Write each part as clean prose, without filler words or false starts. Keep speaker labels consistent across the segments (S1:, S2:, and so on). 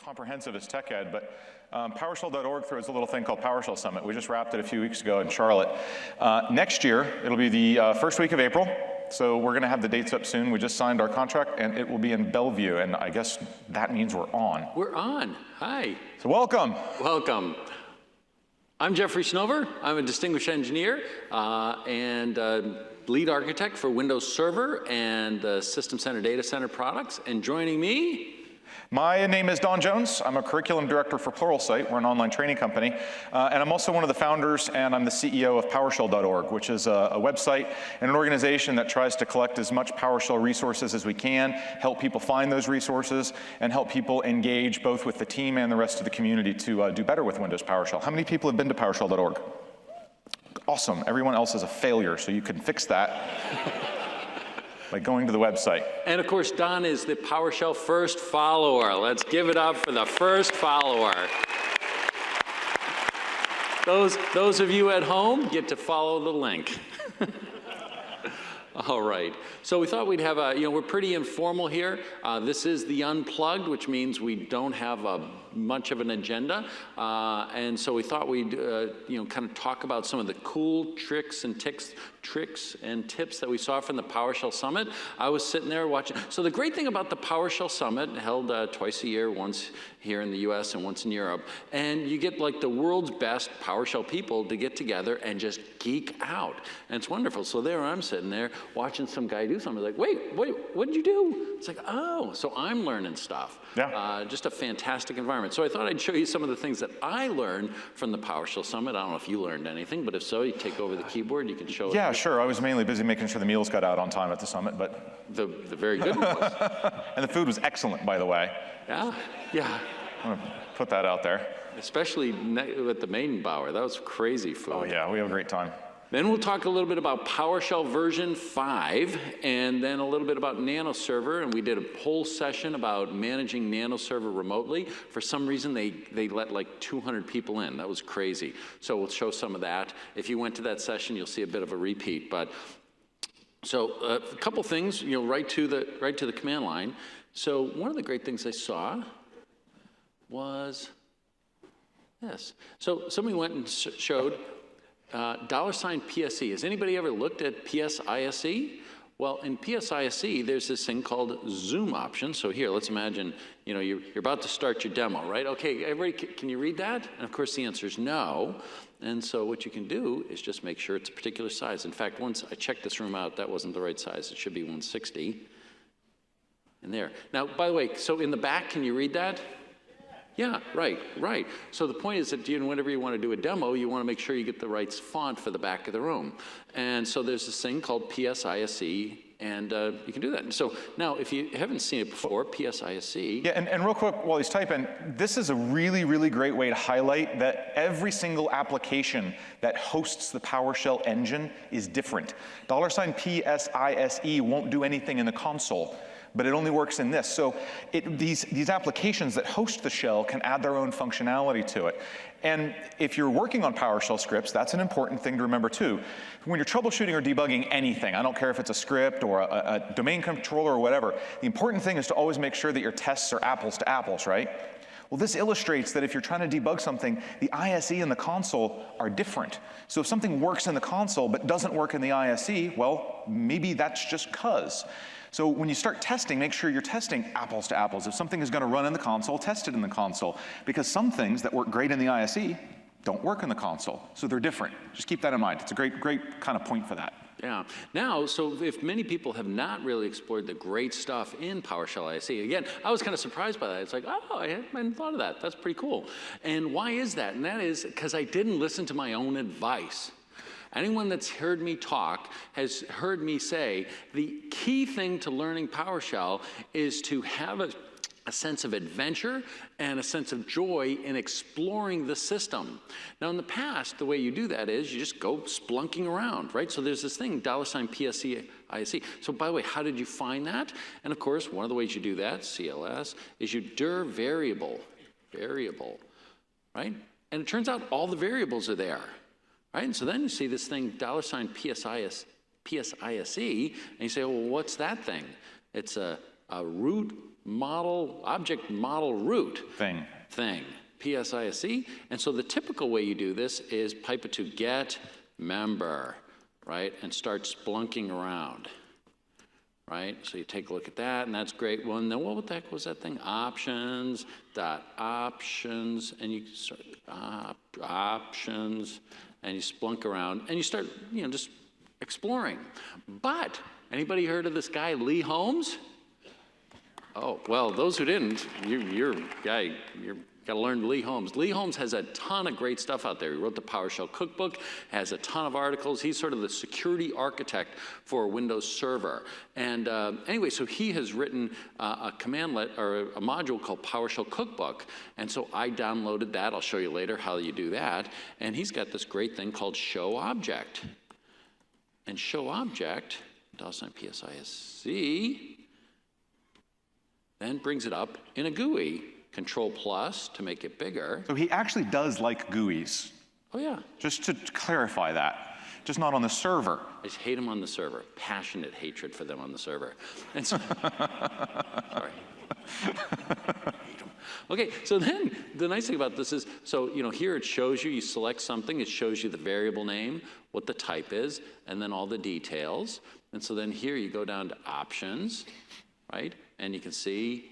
S1: comprehensive as tech ed, but PowerShell.org throws a little thing called PowerShell Summit. We just wrapped it a few weeks ago in Charlotte. Next year, it'll be the first week of April, so we're going to have the dates up soon. We just signed our contract, and it will be in Bellevue, and I guess that means we're on.
S2: We're on. Hi.
S1: So welcome.
S2: Welcome. I'm Jeffrey Snover. I'm a distinguished engineer and lead architect for Windows Server and System Center Data Center products. And joining me,
S1: my name is Don Jones. I'm a curriculum director for Pluralsight. We're an online training company. And I'm also one of the founders, and I'm the CEO of PowerShell.org, which is a website and an organization that tries to collect as much PowerShell resources as we can, help people find those resources, and help people engage both with the team and the rest of the community to do better with Windows PowerShell. How many people have been to PowerShell.org? Awesome. Everyone else is a failure, so you can fix that by going to the website.
S2: And of course, Don is the PowerShell first follower. Let's give it up for the first follower. Those of you at home get to follow the link. All right. So we thought we'd have we're pretty informal here. This is the Unplugged, which means we don't have much of an agenda. And so we thought we'd, kind of talk about some of the cool tricks and tips that we saw from the PowerShell Summit. I was sitting there watching. So the great thing about the PowerShell Summit, held twice a year, once here in the US and once in Europe, and you get like the world's best PowerShell people to get together and just geek out. And it's wonderful. So there I'm sitting there watching some guy do something. Like, wait, what did you do? It's like, oh, so I'm learning stuff.
S1: Yeah.
S2: Just a fantastic environment. So I thought I'd show you some of the things that I learned from the PowerShell Summit. I don't know if you learned anything, but if so, you take over the keyboard, you can show it.
S1: Yeah, sure. I was mainly busy making sure the meals got out on time at the summit, but
S2: the very good ones.
S1: And the food was excellent, by the way.
S2: Yeah, yeah.
S1: I'm going to put that out there.
S2: Especially at the Maidenbauer. That was crazy food.
S1: Oh yeah, we have a great time.
S2: Then we'll talk a little bit about PowerShell version 5, and then a little bit about NanoServer, and we did a whole session about managing NanoServer remotely. For some reason, they let like 200 people in. That was crazy. So we'll show some of that. If you went to that session, you'll see a bit of a repeat. But so a couple things, right to the command line. So one of the great things I saw was this. So somebody went and showed $PSE. Has anybody ever looked at PSISE? Well, in PSISE, there's this thing called zoom option. So here, let's imagine, you're about to start your demo, right? Okay, everybody, can you read that? And of course, the answer is no. And so what you can do is just make sure it's a particular size. In fact, once I checked this room out, that wasn't the right size. It should be 160. And there. Now, by the way, so in the back, can you read that? Yeah, right. So the point is that whenever you want to do a demo, you want to make sure you get the right font for the back of the room. And so there's this thing called PSISE, and you can do that. And so now, if you haven't seen it before, PSISE.
S1: Yeah, and real quick, while he's typing, this is a really, really great way to highlight that every single application that hosts the PowerShell engine is different. $PSISE won't do anything in the console, but it only works in this. So these applications that host the shell can add their own functionality to it. And if you're working on PowerShell scripts, that's an important thing to remember too. When you're troubleshooting or debugging anything, I don't care if it's a script or a domain controller or whatever, the important thing is to always make sure that your tests are apples to apples, right? Well, this illustrates that if you're trying to debug something, the ISE and the console are different. So if something works in the console but doesn't work in the ISE, well, maybe that's just 'cause. So when you start testing, make sure you're testing apples to apples. If something is going to run in the console, test it in the console. Because some things that work great in the ISE don't work in the console. So they're different. Just keep that in mind. It's a great kind of point for that.
S2: Yeah. Now, so if many people have not really explored the great stuff in PowerShell ISE, again, I was kind of surprised by that. It's like, oh, I hadn't thought of that. That's pretty cool. And why is that? And that is because I didn't listen to my own advice. Anyone that's heard me talk has heard me say the key thing to learning PowerShell is to have a sense of adventure and a sense of joy in exploring the system. Now, in the past, the way you do that is you just go splunking around, right? So there's this thing, $PSISE. So by the way, how did you find that? And of course, one of the ways you do that, CLS, is you dir variable, right? And it turns out all the variables are there. Right? And so then you see this thing, $PSISE, and you say, well, what's that thing? It's a root object model root
S1: Thing.
S2: PSISC. And so the typical way you do this is pipe it to get member, right? And start splunking around, right? So you take a look at that, and that's great. Well, and then what the heck was that thing? Options, and you start options, and you splunk around, and you start, just exploring. But anybody heard of this guy, Lee Holmes? Oh, well, those who didn't, you're got to learn Lee Holmes. Lee Holmes has a ton of great stuff out there. He wrote the PowerShell cookbook, has a ton of articles. He's sort of the security architect for Windows Server. And anyway, so he has written a commandlet or a module called PowerShell Cookbook. And so I downloaded that. I'll show you later how you do that. And he's got this great thing called show object. And show object, $PSISC, then brings it up in a GUI. Control plus to make it bigger.
S1: So he actually does like GUIs.
S2: Oh yeah.
S1: Just to clarify that. Just not on the server.
S2: I just hate them on the server. Passionate hatred for them on the server. And so, sorry. Okay, so then the nice thing about this is, so here it shows you select something, it shows you the variable name, what the type is, and then all the details. And so then here you go down to options, right? And you can see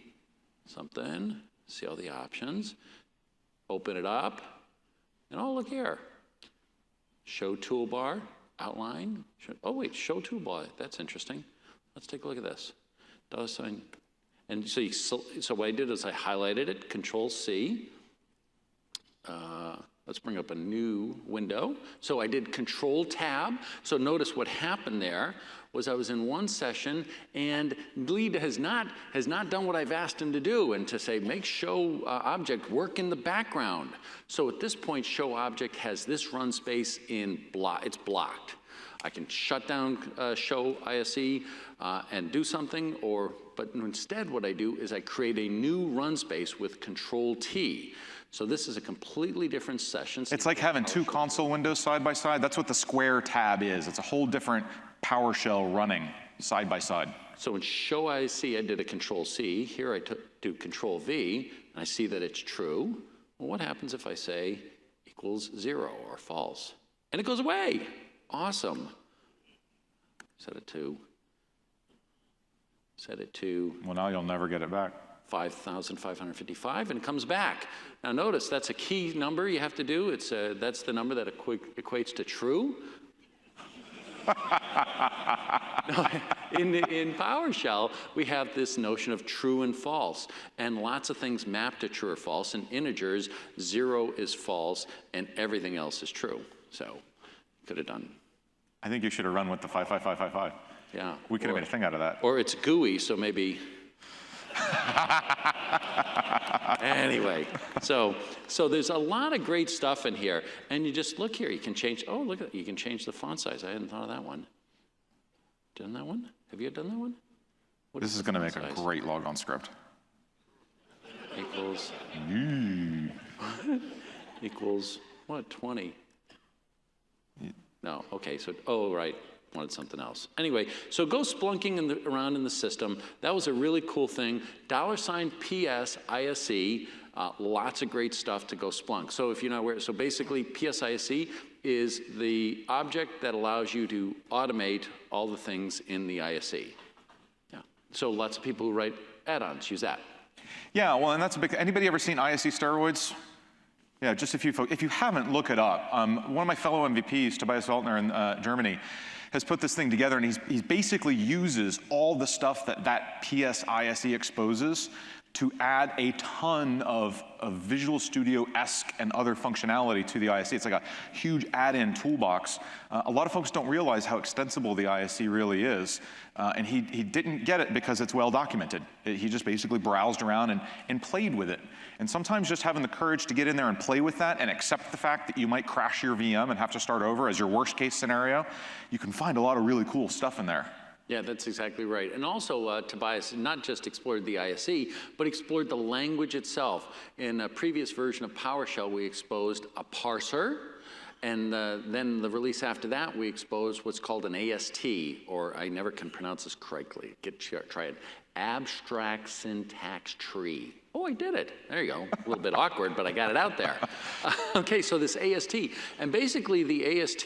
S2: something. See all the options, open it up, and oh, look here. Show toolbar, outline. Oh, wait, show toolbar. That's interesting. Let's take a look at this. $. And so what I did is I highlighted it, Control C. Let's bring up a new window. So I did Control Tab. So notice what happened there was I was in one session, and Lee has not done what I've asked him to do, and to say, make show object work in the background. So at this point, show object has this run space it's blocked. I can shut down show ISE and do something, but instead what I do is I create a new run space with Control T. So this is a completely different session.
S1: It's like having two console windows side by side. That's what the square tab is. It's a whole different PowerShell running side by side.
S2: So in show ISE, I did a Control C. Here I do Control V, and I see that it's true. Well, what happens if I say equals 0 or false? And it goes away. Awesome. Set it to.
S1: Well, now you'll never get it back.
S2: 5,555, and it comes back. Now notice that's a key number you have to do. That's the number that equates to true. In PowerShell, we have this notion of true and false, and lots of things map to true or false. In integers, 0 is false, and everything else is true. So, could have done.
S1: I think you should have run with the 55555.
S2: Yeah.
S1: We could have made a thing out of that.
S2: Or it's GUI, so maybe. Anyway, so there's a lot of great stuff in here, and you just look here. You can change. Oh, look at that. You can change the font size. I hadn't thought of that one. Done that one? Have you done that one?
S1: This is going to make a great logon script.
S2: Equals. Equals what? 20. No. Okay. So right. Wanted something else. Anyway, so go splunking around in the system. That was a really cool thing. $PSISC, lots of great stuff to go splunk. So if you're not aware, so basically PSISC is the object that allows you to automate all the things in the ISE. Yeah. So lots of people who write add-ons use that.
S1: Yeah, well, and that's a big. Anybody ever seen ISE steroids? Yeah, just a few folks. If you haven't, look it up. One of my fellow MVPs, Tobias Weltner in Germany, has put this thing together, and he basically uses all the stuff that PSISE exposes to add a ton of Visual Studio-esque and other functionality to the ISE. It's like a huge add-in toolbox. A lot of folks don't realize how extensible the ISE really is, and he didn't get it because it's well documented. He just basically browsed around and played with it. And sometimes just having the courage to get in there and play with that and accept the fact that you might crash your VM and have to start over as your worst case scenario, you can find a lot of really cool stuff in there.
S2: Yeah, that's exactly right. And also, Tobias not just explored the ISE, but explored the language itself. In a previous version of PowerShell, we exposed a parser, and then the release after that, we exposed what's called an AST, or I never can pronounce this correctly. Try it. abstract syntax tree. Oh, I did it. There you go. A little bit awkward, but I got it out there. Okay, so this AST. And basically, the AST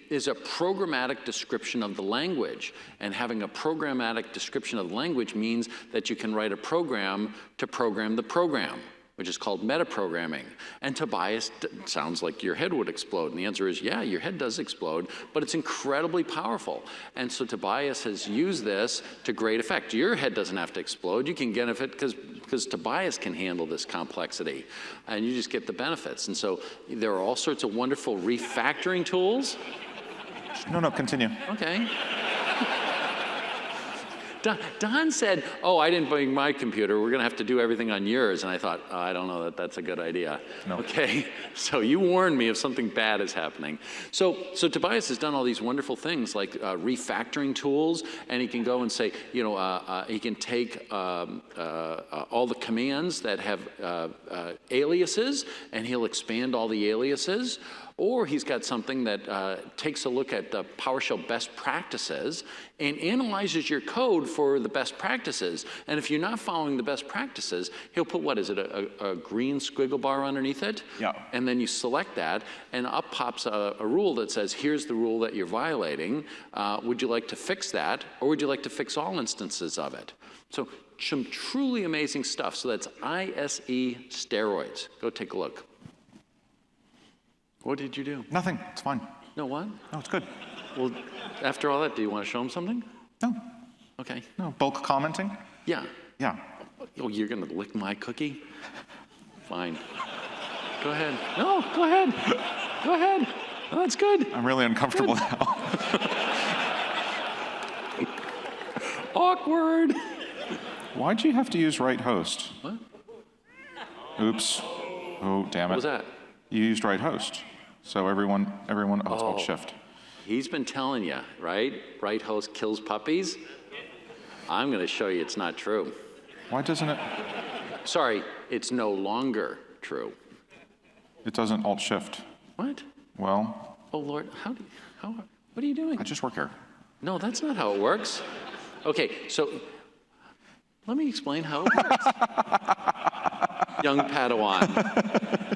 S2: is a programmatic description of the language. And having a programmatic description of the language means that you can write a program to program the program, which is called metaprogramming. And Tobias sounds like your head would explode. And the answer is, yeah, your head does explode, but it's incredibly powerful. And so Tobias has used this to great effect. Your head doesn't have to explode. You can get it because Tobias can handle this complexity. And you just get the benefits. And so there are all sorts of wonderful refactoring tools.
S1: No, continue.
S2: Okay. Don said, oh, I didn't bring my computer. We're going to have to do everything on yours. And I thought, oh, I don't know that that's a good idea. No. Okay, so you warned me if something bad is happening. So Tobias has done all these wonderful things like refactoring tools. And he can go and say, you know, he can take all the commands that have aliases, and he'll expand all the aliases. Or he's got something that takes a look at the PowerShell best practices and analyzes your code for the best practices. And if you're not following the best practices, he'll put, what is it, a green squiggle bar underneath it?
S1: Yeah.
S2: And then you select that, and up pops a rule that says, here's the rule that you're violating. Would you like to fix that, or would you like to fix all instances of it? So some truly amazing stuff. So that's ISE steroids. Go take a look. What did you do?
S1: Nothing. It's fine.
S2: No, what?
S1: No, it's good.
S2: Well, after all that, do you want to show him something?
S1: No.
S2: Okay.
S1: No. Bulk commenting?
S2: Yeah.
S1: Yeah.
S2: Oh, you're going to lick my cookie? Fine. Go ahead. No, go ahead. Go ahead. Oh, that's good.
S1: I'm really uncomfortable now.
S2: Awkward.
S1: Why'd you have to use right host?
S2: What?
S1: Oops. Oh, damn it.
S2: What was that?
S1: You used right host. So everyone, oh, it's called shift.
S2: He's been telling you, right? Right host kills puppies. I'm going to show you it's not true.
S1: Why doesn't it?
S2: Sorry, it's no longer true.
S1: It doesn't alt shift.
S2: What?
S1: Well.
S2: Oh, Lord, what are you doing?
S1: I just work here.
S2: No, that's not how it works. Okay, so let me explain how it works. Young Padawan.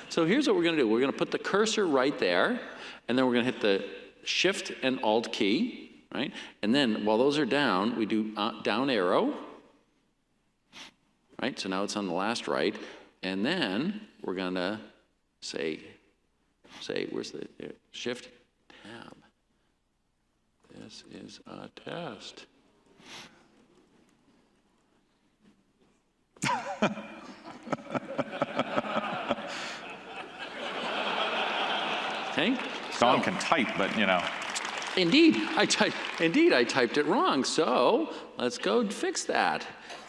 S2: So here's what we're going to do. We're going to put the cursor right there, and then we're going to hit the Shift and Alt key, right? And then while those are down, we do down arrow, right? So now it's on the last right. And then we're going to say, where's the Shift, Tab. This is a test. Okay?
S1: Don can type, but you know.
S2: Indeed, I typed it wrong. So let's go fix that.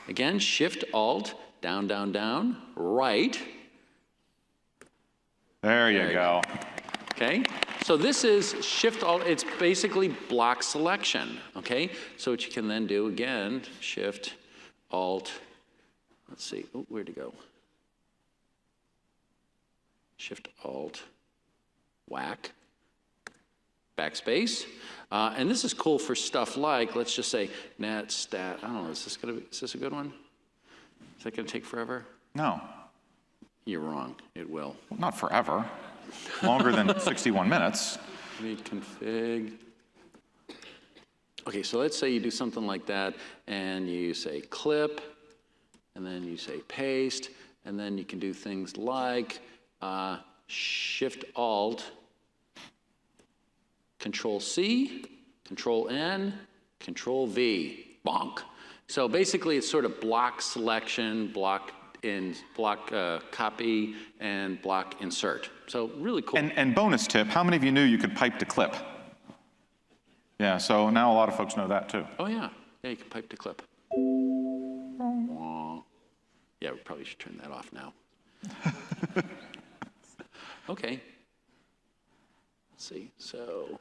S2: Again, Shift Alt, down, down, down, right.
S1: There you go.
S2: Okay? So this is Shift Alt. It's basically block selection. Okay? So what you can then do again, Shift Alt. Let's see. Oh, where'd it go? Shift Alt. Whack, backspace, and this is cool for stuff like, let's just say net stat. I don't know. Is this a good one? Is that going to take forever?
S1: No.
S2: You're wrong. It will.
S1: Well, not forever. Longer than 61 minutes.
S2: Read config. Okay, so let's say you do something like that, and you say clip, and then you say paste, and then you can do things like Shift Alt. Control C, Control N, Control V, bonk. So basically it's sort of block selection, block copy, and block insert. So really cool.
S1: And bonus tip, how many of you knew you could pipe to clip? Yeah, so now a lot of folks know that too.
S2: Oh yeah, you can pipe to clip. Yeah, we probably should turn that off now. Okay. Let's see, so,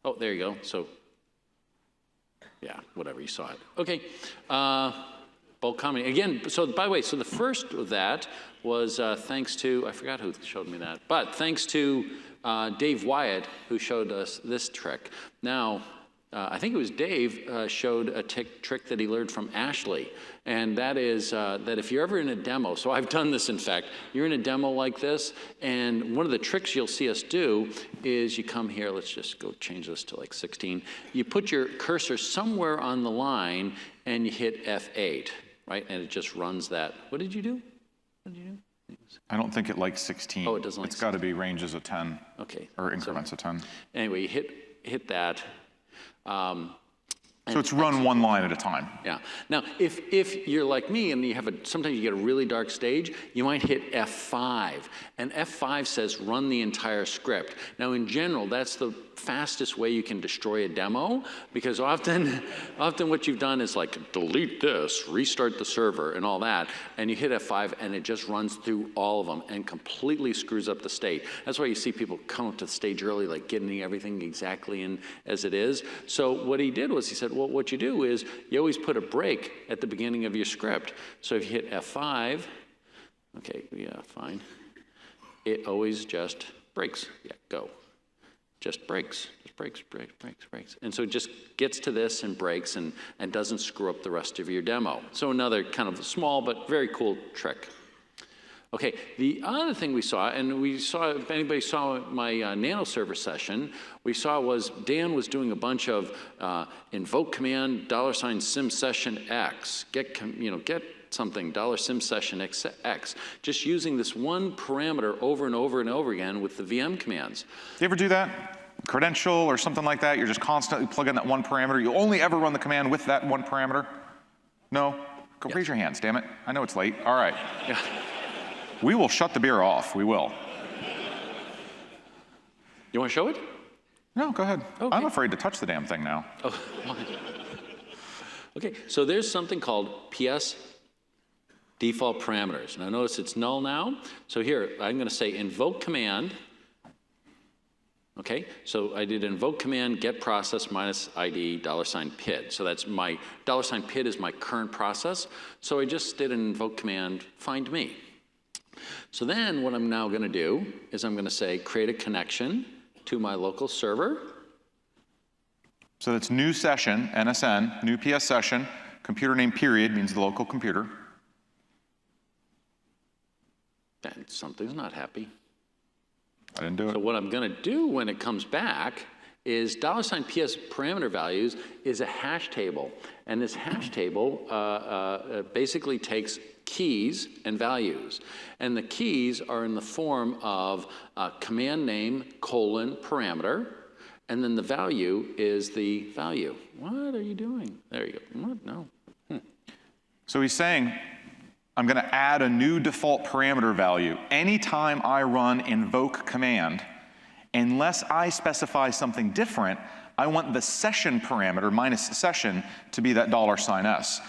S2: oh, there you go. So, yeah, whatever, you saw it. Okay, bulk commenting. Again, so by the way, so the first of that was thanks to, I forgot who showed me that, but thanks to Dave Wyatt, who showed us this trick. Now, I think it was Dave showed a trick that he learned from Ashley, and that is that if you're ever in a demo, so I've done this in fact, you're in a demo like this, and one of the tricks you'll see us do is you come here, let's just go change this to like 16, you put your cursor somewhere on the line and you hit F8, right, and it just runs that. What did you do? What did you do?
S1: I don't think it likes 16.
S2: Oh, it doesn't like
S1: It's got to be ranges of 10.
S2: Okay.
S1: Or increments of 10.
S2: Anyway, you hit that.
S1: So it's run one line at a time.
S2: Yeah. Now, if you're like me and you have sometimes you get a really dark stage, you might hit F5, and F5 says run the entire script. Now, in general, that's the fastest way you can destroy a demo, because often what you've done is like delete this, restart the server, and all that, and you hit F5 and it just runs through all of them and completely screws up the state. That's why you see people come up to the stage early, like getting everything exactly in as it is. So what he did was he said, well, what you do is you always put a break at the beginning of your script. So if you hit F5, okay, yeah, fine. It always just breaks. Yeah, go. Just breaks, breaks. And so it just gets to this and breaks and doesn't screw up the rest of your demo. So another kind of small but very cool trick. Okay, the other thing we saw, and we saw, if anybody saw my nano server session, we saw was Dan was doing a bunch of invoke command $sim session X, get something $sim session X, just using this one parameter over and over and over again with the VM commands.
S1: You ever do that? Credential or something like that? You're just constantly plugging that one parameter. You only ever run the command with that one parameter? No? Go raise your hands, damn it. I know it's late. All right.
S2: Yeah.
S1: We will shut the beer off. We will.
S2: You want to show it?
S1: No, go ahead.
S2: Okay.
S1: I'm afraid to touch the damn thing now.
S2: Oh, okay, so there's something called PS default parameters. Now notice it's null now. So here, I'm going to say invoke command. Okay, so I did invoke command get process minus ID $PID. So that's my $PID is my current process. So I just did an invoke command find me. So then what I'm now going to do is I'm going to say create a connection to my local server.
S1: So that's new session, NSN, new PS session, computer name period means the local computer.
S2: And something's not happy.
S1: I didn't do it.
S2: So what I'm going to do when it comes back is $PS parameter values is a hash table. And this hash table basically takes keys and values. And the keys are in the form of command name, parameter, and then the value is the value. What are you doing? There you go. What? No.
S1: So he's saying, I'm going to add a new default parameter value anytime I run invoke command. Unless I specify something different, I want the session parameter minus the session to be that $S.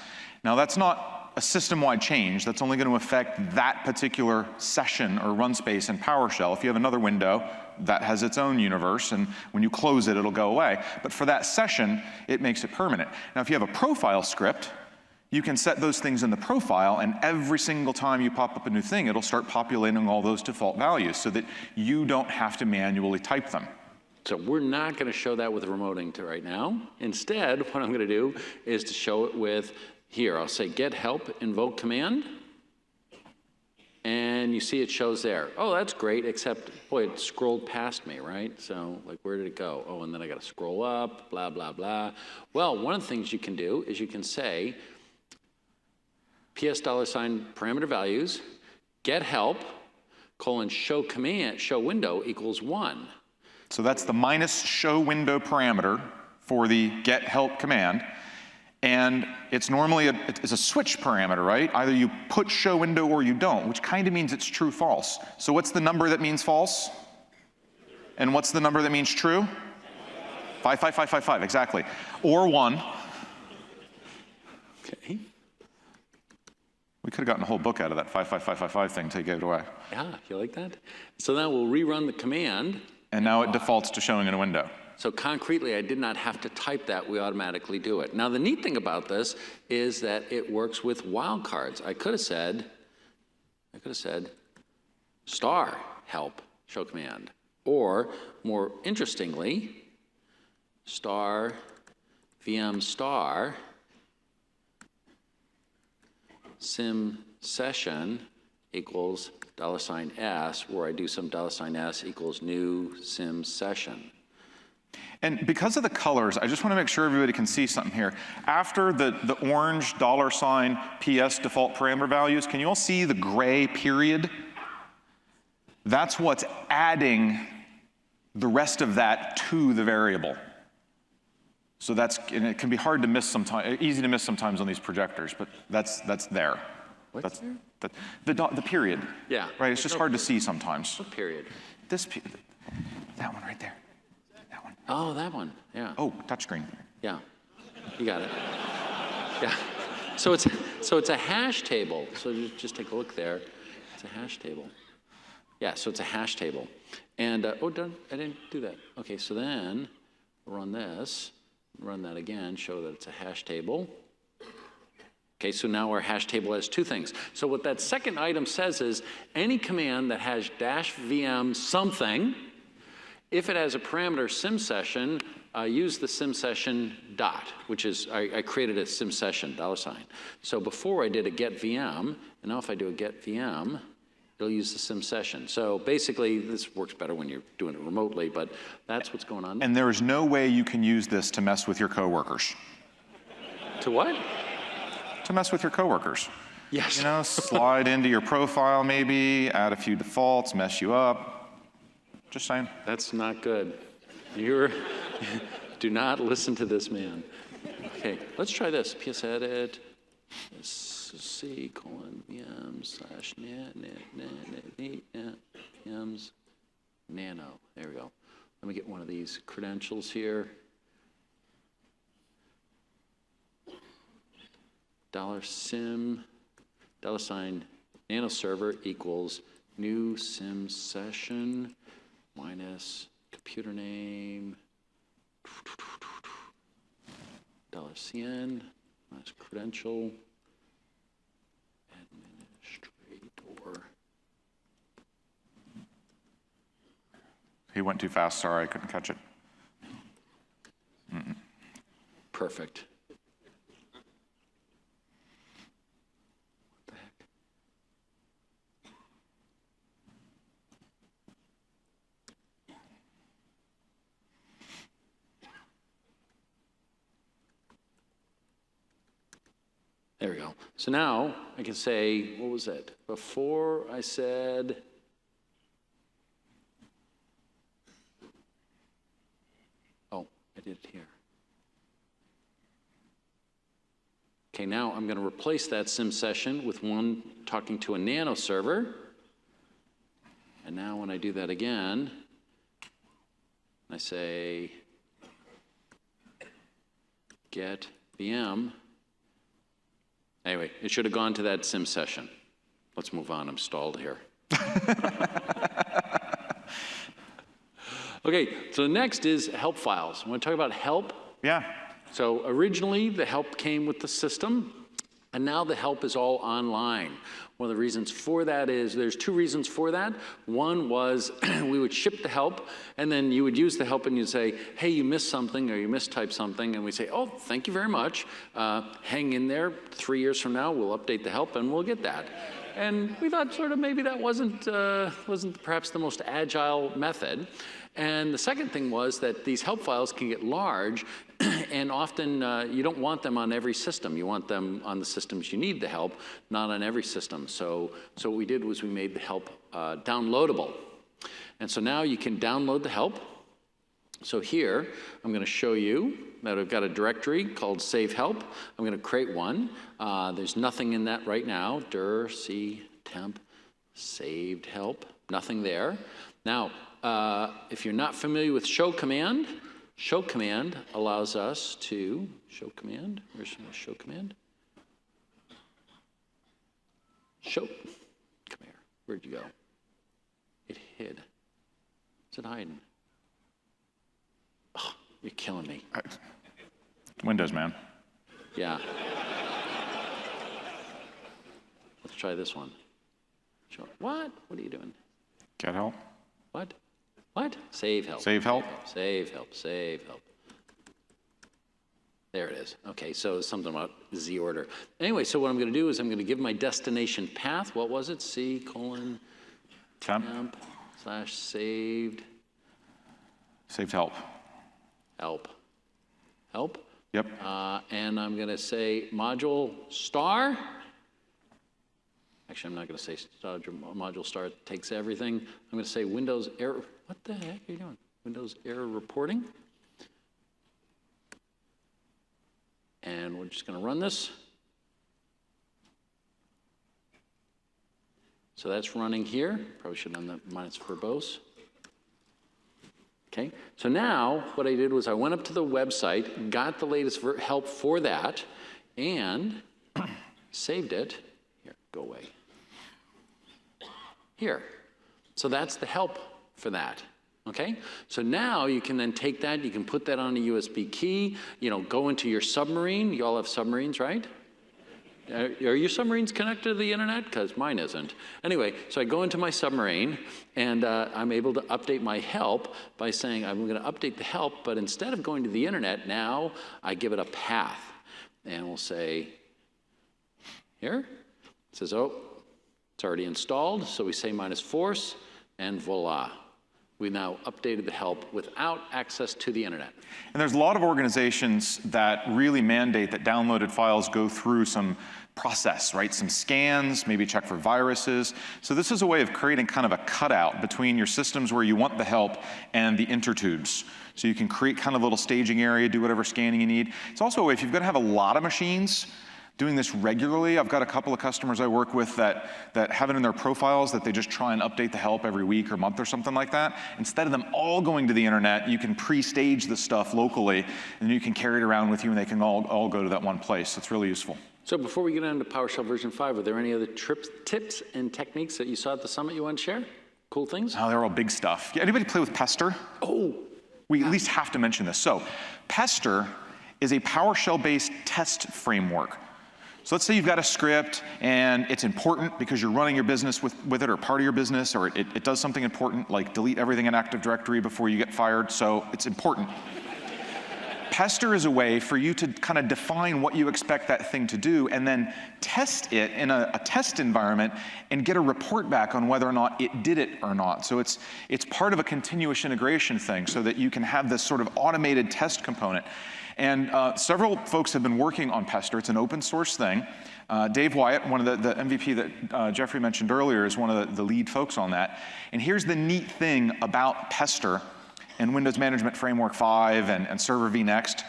S1: Now that's not a system-wide change. That's only going to affect that particular session or run space in PowerShell. If you have another window, that has its own universe, and when you close it, it'll go away. But for that session, it makes it permanent. Now if you have a profile script, you can set those things in the profile, and every single time you pop up a new thing, it'll start populating all those default values so that you don't have to manually type them.
S2: So we're not going to show that with remote int right now. Instead, what I'm going to do is to show it with, here, I'll say get help invoke command. And you see it shows there. Oh, that's great, except, boy, it scrolled past me, right? So, like, where did it go? Oh, and then I got to scroll up, blah, blah, blah. Well, one of the things you can do is you can say, PS $parameter values, get help, show command, show window equals 1.
S1: So that's the minus show window parameter for the get help command. And it's normally it's a switch parameter, right? Either you put show window or you don't, which kind of means it's true false. So what's the number that means false? And what's the number that means true? 55555, exactly. Or 1.
S2: Okay.
S1: We could have gotten a whole book out of that 55555 thing to give it away.
S2: Yeah, you like that? So now we'll rerun the command.
S1: And now it defaults to showing in a window.
S2: So concretely, I did not have to type that. We automatically do it. Now, the neat thing about this is that it works with wildcards. I could have said star help show command. Or, more interestingly, star VM star sim session equals $S, where I do some $S equals new sim session.
S1: And because of the colors, I just want to make sure everybody can see something here. After the orange $PS default parameter values, can you all see the gray period? That's what's adding the rest of that to the variable. So and it can be hard to miss sometimes, easy to miss sometimes on these projectors, but that's there.
S2: What's there?
S1: The period.
S2: Yeah.
S1: Right, it's just hard to see sometimes.
S2: What period?
S1: That one right there. That one.
S2: Oh, that one, yeah.
S1: Oh, touchscreen.
S2: Yeah, you got it. Yeah, so it's a hash table. So just take a look there. It's a hash table. Yeah, so it's a hash table. And, I didn't do that. Okay, so then run this, run that again, show that it's a hash table. Okay, so now our hash table has two things. So what that second item says is any command that has -VM something, if it has a parameter sim session, use the sim session dot, which is, I created a sim session $. So before I did a get VM, and now if I do a get VM, it'll use the sim session. So basically, this works better when you're doing it remotely, but that's what's going on.
S1: And there is no way you can use this to mess with your coworkers.
S2: To what?
S1: To mess with your coworkers.
S2: Yes.
S1: You know, slide into your profile maybe, add a few defaults, mess you up. Just saying.
S2: That's not good. Do not listen to this man. Okay, let's try this. PS edit, C:, VM / VMs nano. There we go. Let me get one of these credentials here. $sim, $nano server equals new sim session minus computer name, $cn minus credential, administrator.
S1: He went too fast, sorry, I couldn't catch it.
S2: Perfect. What the heck? There we go. So now I can say, what was it? Before I said, oh, I did it here. Okay, now I'm going to replace that sim session with one talking to a nano server. And now when I do that again, I say get VM. Anyway, it should have gone to that sim session. Let's move on. I'm stalled here. Okay, so next is help files. I want to talk about help.
S1: Yeah.
S2: So originally, the help came with the system, and now the help is all online. One of the reasons for that is, there's two reasons for that. One was we would ship the help, and then you would use the help and you'd say, hey, you missed something or you mistyped something, and we'd say, oh, thank you very much. Hang in there. 3 years from now, we'll update the help and we'll get that. And we thought sort of maybe that wasn't perhaps the most agile method. And the second thing was that these help files can get large, and often you don't want them on every system. You want them on the systems you need the help, not on every system. So what we did was we made the help downloadable. And so now you can download the help. So here, I'm going to show you that I've got a directory called save help. I'm going to create one. There's nothing in that right now. dir c temp saved help. Nothing there. Now, if you're not familiar with show command allows us to, show command, where's my show command? Show, come here, where'd you go? It hid. Is it hiding? Oh, you're killing me.
S1: Windows, man.
S2: Yeah. Let's try this one. Show. What? What are you doing?
S1: Get help.
S2: What? What? Save help.
S1: Save help.
S2: Save help. Save help. There it is. Okay, so something about Z order. Anyway, so what I'm going to do is I'm going to give my destination path. What was it? C:temp / saved.
S1: Saved help.
S2: Help.
S1: Yep.
S2: And I'm going to say module star. Actually, I'm not going to say module star takes everything. I'm going to say Windows error. What the heck are you doing? Windows error reporting. And we're just going to run this. So that's running here. Probably should have done the minus verbose. Okay, so now what I did was I went up to the website, got the latest help for that, and saved it. Here, go away. Here. So that's the help for that. Okay, so now you can then take that, you can put that on a USB key, go into your submarine. You all have submarines, right? Are your submarines connected to the internet? Because mine isn't. Anyway, so I go into my submarine, and I'm able to update my help by saying I'm going to update the help, but instead of going to the internet, now I give it a path. And we'll say, here, it says, oh, it's already installed, so we say minus force, and voila. We now updated the help without access to the internet.
S1: And there's a lot of organizations that really mandate that downloaded files go through some process, right? Some scans, maybe check for viruses. So this is a way of creating kind of a cutout between your systems where you want the help and the intertubes. So you can create kind of a little staging area, do whatever scanning you need. It's also a way, if you've got to have a lot of machines, doing this regularly. I've got a couple of customers I work with that have it in their profiles that they just try and update the help every week or month or something like that. Instead of them all going to the internet, you can pre-stage the stuff locally, and you can carry it around with you, and they can all go to that one place. It's really useful.
S2: So before we get into PowerShell version 5, are there any other tips and techniques that you saw at the summit you want to share? Cool things?
S1: Oh, they're all big stuff. Yeah, anybody play with Pester?
S2: Oh.
S1: We at least have to mention this. So Pester is a PowerShell-based test framework. So let's say you've got a script and it's important because you're running your business with it, or part of your business, or it does something important like delete everything in Active Directory before you get fired, so it's important. Pester is a way for you to kind of define what you expect that thing to do and then test it in a test environment and get a report back on whether or not it did it or not. So it's part of a continuous integration thing so that you can have this sort of automated test component. And several folks have been working on Pester. It's an open source thing. Dave Wyatt, one of the MVP that Jeffrey mentioned earlier, is one of the lead folks on that. And here's the neat thing about Pester and Windows Management Framework 5 and Server vNext.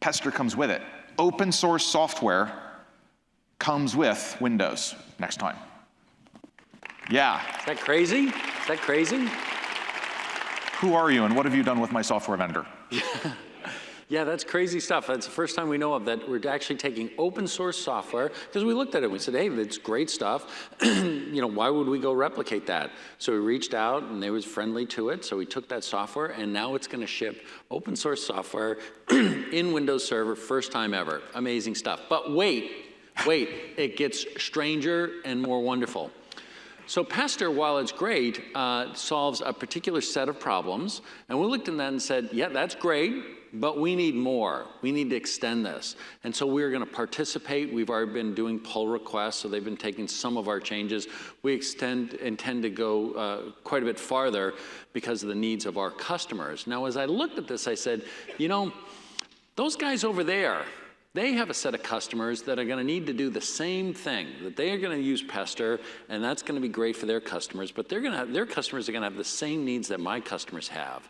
S1: Pester comes with it. Open source software comes with Windows next time. Yeah.
S2: Is that crazy? Is that crazy?
S1: Who are you and what have you done with my software vendor?
S2: Yeah, that's crazy stuff. That's the first time we know of that we're actually taking open source software, because we looked at it and we said, hey, that's great stuff. Why would we go replicate that? So we reached out and they was friendly to it. So we took that software and now it's going to ship open source software in Windows Server, first time ever. Amazing stuff. But wait, it gets stranger and more wonderful. So Pester, while it's great, solves a particular set of problems. And we looked at that and said, yeah, that's great, but we need more. We need to extend this. And so we're going to participate. We've already been doing pull requests, so they've been taking some of our changes. We intend to go quite a bit farther because of the needs of our customers. Now, as I looked at this, I said, those guys over there, they have a set of customers that are going to need to do the same thing, that they are going to use Pester, and that's going to be great for their customers, but their customers are going to have the same needs that my customers have.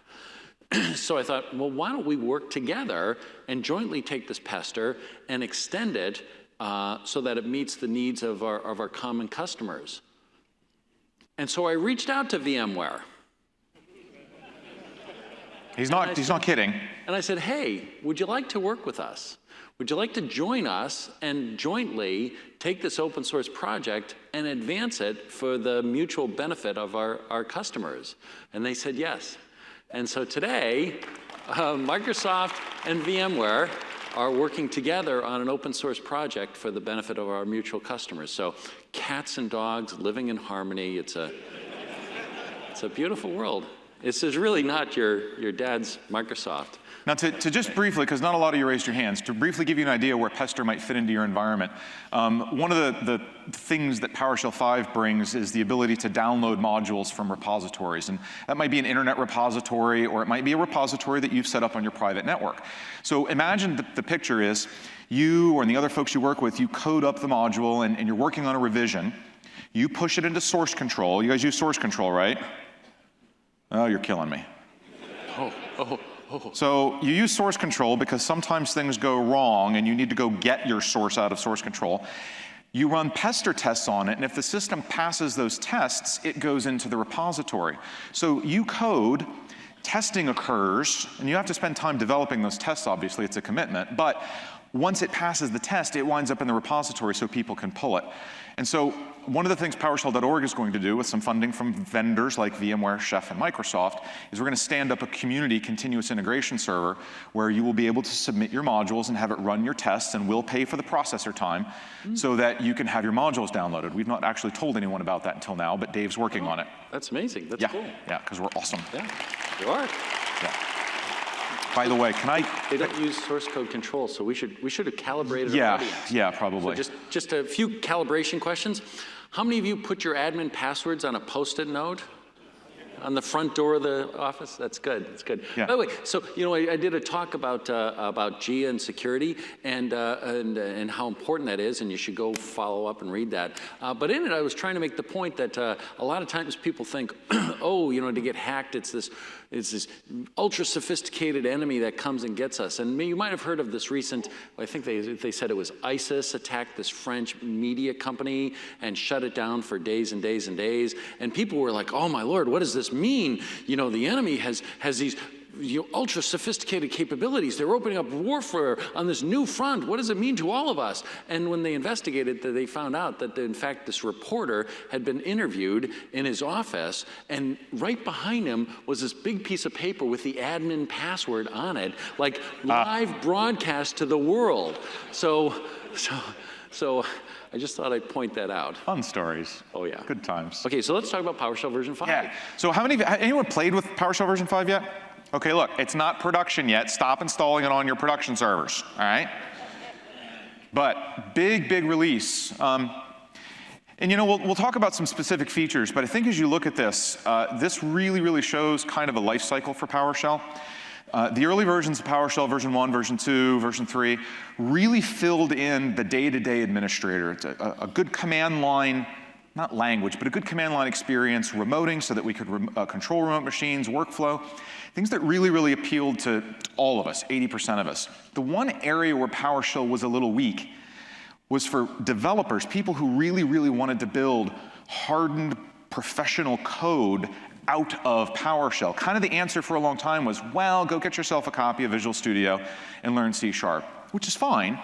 S2: So I thought, well, why don't we work together and jointly take this Pester and extend it so that it meets the needs of our common customers. And so I reached out to VMware.
S1: He's not kidding.
S2: And I said, hey, would you like to work with us? Would you like to join us and jointly take this open source project and advance it for the mutual benefit of our customers? And they said yes. And so today, Microsoft and VMware are working together on an open source project for the benefit of our mutual customers. So cats and dogs living in harmony. It's a beautiful world. This is really not your dad's Microsoft.
S1: Now, to just briefly, because not a lot of you raised your hands, to briefly give you an idea where Pester might fit into your environment, one of the things that PowerShell 5 brings is the ability to download modules from repositories. And that might be an internet repository, or it might be a repository that you've set up on your private network. So imagine the picture is you and the other folks you work with, you code up the module and you're working on a revision. You push it into source control. You guys use source control, right? Oh, you're killing me.
S2: Oh.
S1: So you use source control because sometimes things go wrong and you need to go get your source out of source control. You run Pester tests on it, and if the system passes those tests, it goes into the repository. So you code, testing occurs, and you have to spend time developing those tests, obviously, it's a commitment, but once it passes the test, it winds up in the repository so people can pull it. And so one of the things PowerShell.org is going to do with some funding from vendors like VMware, Chef, and Microsoft is we're going to stand up a community continuous integration server where you will be able to submit your modules and have it run your tests, and we'll pay for the processor time so that you can have your modules downloaded. We've not actually told anyone about that until now, but Dave's working on it.
S2: That's amazing. That's cool.
S1: Yeah, because we're awesome.
S2: Yeah, you are.
S1: Yeah. By the way, can I?
S2: They don't use source code control, so we should have calibrated our audience.
S1: Yeah, probably.
S2: So just a few calibration questions. How many of you put your admin passwords on a Post-it note on the front door of the office? That's good. That's good.
S1: Yeah.
S2: By the way, so I did a talk about GIA and security and how important that is, and you should go follow up and read that. But in it, I was trying to make the point that a lot of times people think, oh, to get hacked, it's this ultra sophisticated enemy that comes and gets us. And you might have heard of this recent, I think they said it was ISIS attacked this French media company and shut it down for days and days and days. And people were like, oh my Lord, what does this mean? The enemy has these ultra sophisticated capabilities. They're opening up warfare on this new front. What does it mean to all of us? And when they investigated, they found out that in fact this reporter had been interviewed in his office, and right behind him was this big piece of paper with the admin password on it, like live broadcast to the world. So I just thought I'd point that out.
S1: Fun stories.
S2: Oh yeah.
S1: Good times.
S2: Okay, so let's talk about PowerShell version 5.
S1: Yeah. So anyone played with PowerShell version 5 yet? Okay, look, it's not production yet. Stop installing it on your production servers, all right? But big release. And we'll talk about some specific features, but I think as you look at this, this really shows kind of a life cycle for PowerShell. The early versions of PowerShell, version 1, version 2, version 3, really filled in the day-to-day administrator. It's a good command line, not language, but a good command line experience, remoting so that we could control remote machines, workflow, things that really appealed to all of us, 80% of us. The one area where PowerShell was a little weak was for developers, people who really wanted to build hardened professional code out of PowerShell. Kind of the answer for a long time was, well, go get yourself a copy of Visual Studio and learn C#, which is fine.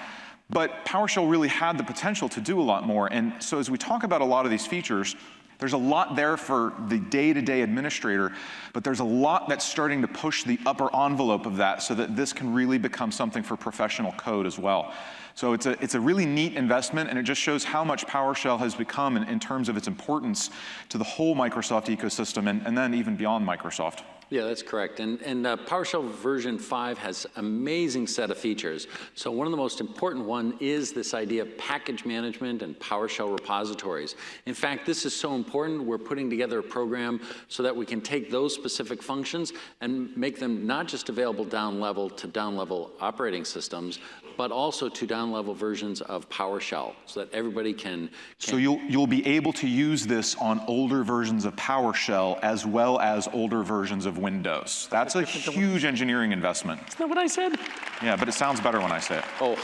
S1: But PowerShell really had the potential to do a lot more. And so as we talk about a lot of these features, there's a lot there for the day-to-day administrator, but there's a lot that's starting to push the upper envelope of that so that this can really become something for professional code as well. So it's a really neat investment, and it just shows how much PowerShell has become in terms of its importance to the whole Microsoft ecosystem and then even beyond Microsoft.
S2: Yeah, that's correct. And PowerShell version 5 has an amazing set of features. So one of the most important one is this idea of package management and PowerShell repositories. In fact, this is so important, we're putting together a program so that we can take those specific functions and make them not just available down level to down level operating systems, but also to down-level versions of PowerShell, so that everybody can.
S1: So you'll be able to use this on older versions of PowerShell as well as older versions of Windows. That's a huge engineering investment.
S2: Isn't that what I said?
S1: Yeah, but it sounds better when I say it.
S2: Oh,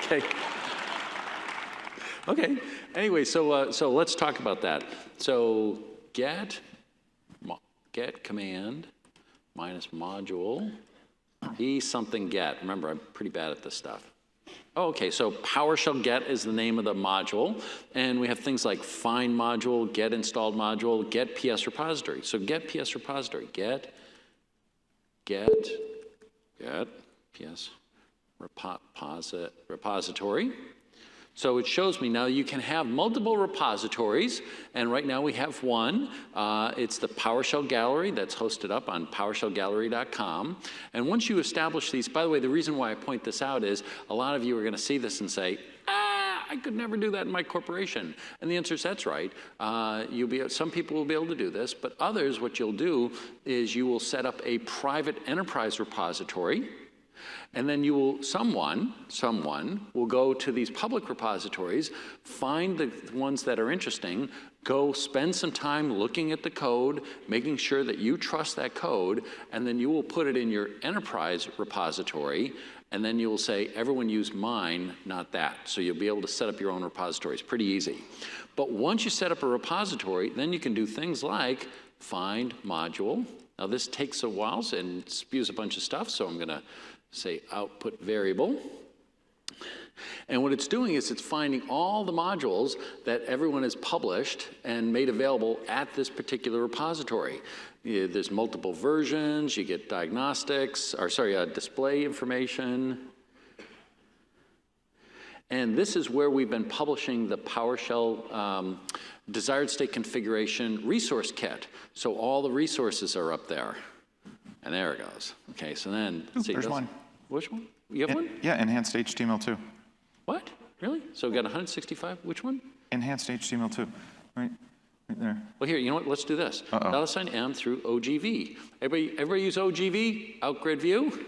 S2: okay. Okay. Anyway, so let's talk about that. So get command minus module something get. Remember, I'm pretty bad at this stuff. Oh, okay, so PowerShell get is the name of the module, and we have things like find module, get installed module, get PS repository. So get PS repository, get PS repository. So it shows me now you can have multiple repositories, and right now we have one. It's the PowerShell gallery that's hosted up on PowerShellGallery.com. And once you establish these, by the way, the reason why I point this out is a lot of you are going to see this and say, I could never do that in my corporation. And the answer is that's right. Some people will be able to do this, but others, what you'll do is you will set up a private enterprise repository. And then someone will go to these public repositories, find the ones that are interesting, go spend some time looking at the code, making sure that you trust that code, and then you will put it in your enterprise repository, and then you will say, everyone use mine, not that. So you'll be able to set up your own repositories. Pretty easy. But once you set up a repository, then you can do things like find module. Now this takes a while and spews a bunch of stuff, so I'm going to say output variable. And what it's doing is it's finding all the modules that everyone has published and made available at this particular repository. There's multiple versions, you get diagnostics, display information. And this is where we've been publishing the PowerShell desired state configuration resource kit. So all the resources are up there. And there it goes. Okay, so then,
S1: there's one.
S2: Which one? You have one?
S1: Yeah, enhanced HTML2.
S2: What? Really? So we've got 165, which one?
S1: Enhanced HTML2, right there.
S2: Well, here, you know what? Let's do this. $M through OGV. Everybody use OGV, outgrid view,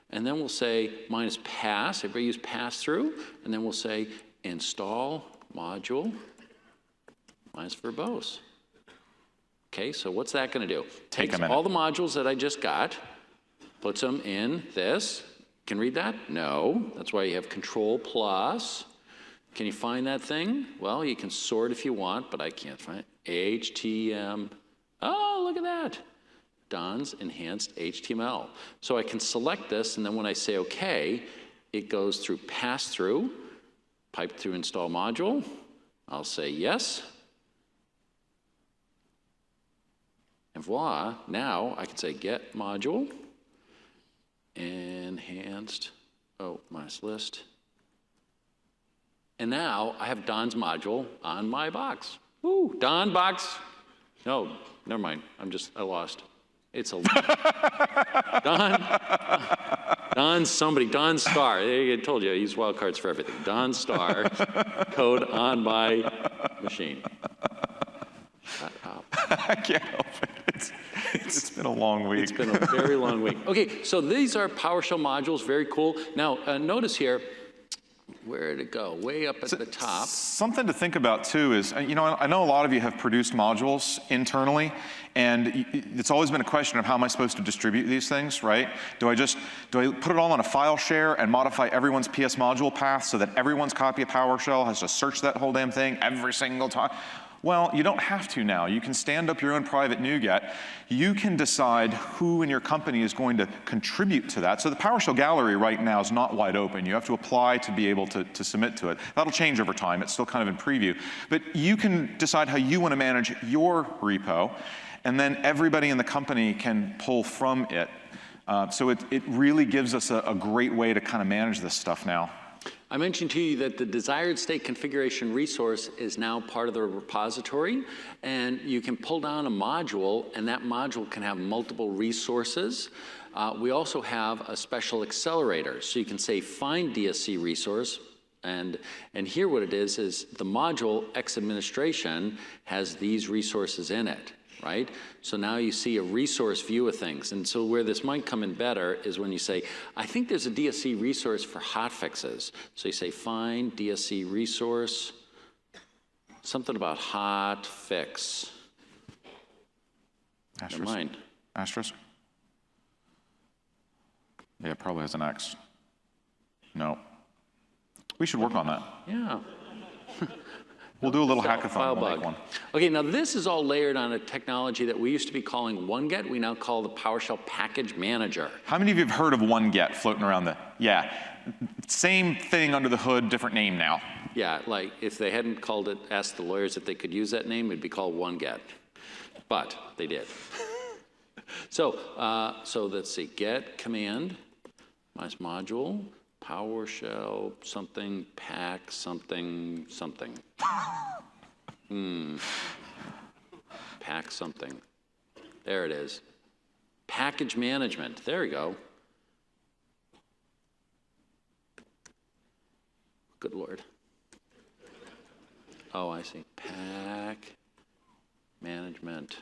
S2: and then we'll say minus pass. Everybody use pass through, and then we'll say install module minus verbose. Okay, so what's that going to do? Takes all the modules that I just got, puts them in this. Can you read that? No. That's why you have Control plus. Can you find that thing? Well, you can sort if you want, but I can't find it. HTML. Oh, look at that. Don's enhanced HTML. So I can select this, and then when I say OK, it goes through pass through, pipe through install module. I'll say yes. And voila, now I can say get module, enhanced, minus list. And now I have Don's module on my box. Woo, Don box. No, never mind. I lost. It's a Don somebody, Don Star. I told you I use wildcards for everything. Don Star code on my machine. Shut up.
S1: I can't help it. It's been a long week.
S2: It's been a very long week. Okay, so these are PowerShell modules, very cool. Now, notice here, where did it go? Way up at the top.
S1: Something to think about too is, I know a lot of you have produced modules internally, and it's always been a question of how am I supposed to distribute these things, right? Do I put it all on a file share and modify everyone's PS module path so that everyone's copy of PowerShell has to search that whole damn thing every single time? Well, you don't have to now. You can stand up your own private NuGet. You can decide who in your company is going to contribute to that. So the PowerShell gallery right now is not wide open. You have to apply to be able to submit to it. That'll change over time. It's still kind of in preview. But you can decide how you want to manage your repo, and then everybody in the company can pull from it. So it really gives us a great way to kind of manage this stuff now.
S2: I mentioned to you that the desired state configuration resource is now part of the repository, and you can pull down a module, and that module can have multiple resources. We also have a special accelerator, so you can say find DSC resource, and here what it is the module X administration has these resources in it. Right? So now you see a resource view of things. And so where this might come in better is when you say, I think there's a DSC resource for hotfixes. So you say find DSC resource, something about hotfix.
S1: Asterisk.
S2: Never mind.
S1: Asterisk? Yeah, it probably has an X. No. We should work on that.
S2: Yeah.
S1: We'll do a little hackathon. We'll make one.
S2: Okay, now this is all layered on a technology that we used to be calling OneGet. We now call the PowerShell Package Manager.
S1: How many of you have heard of OneGet floating around yeah, same thing under the hood, different name now.
S2: Yeah, like if they hadn't called it, asked the lawyers if they could use that name, it'd be called OneGet. But they did. So let's see, get command minus module PowerShell something, pack something, something. Pack something. There it is. Package management. There we go. Good Lord. Oh, I see. Pack management.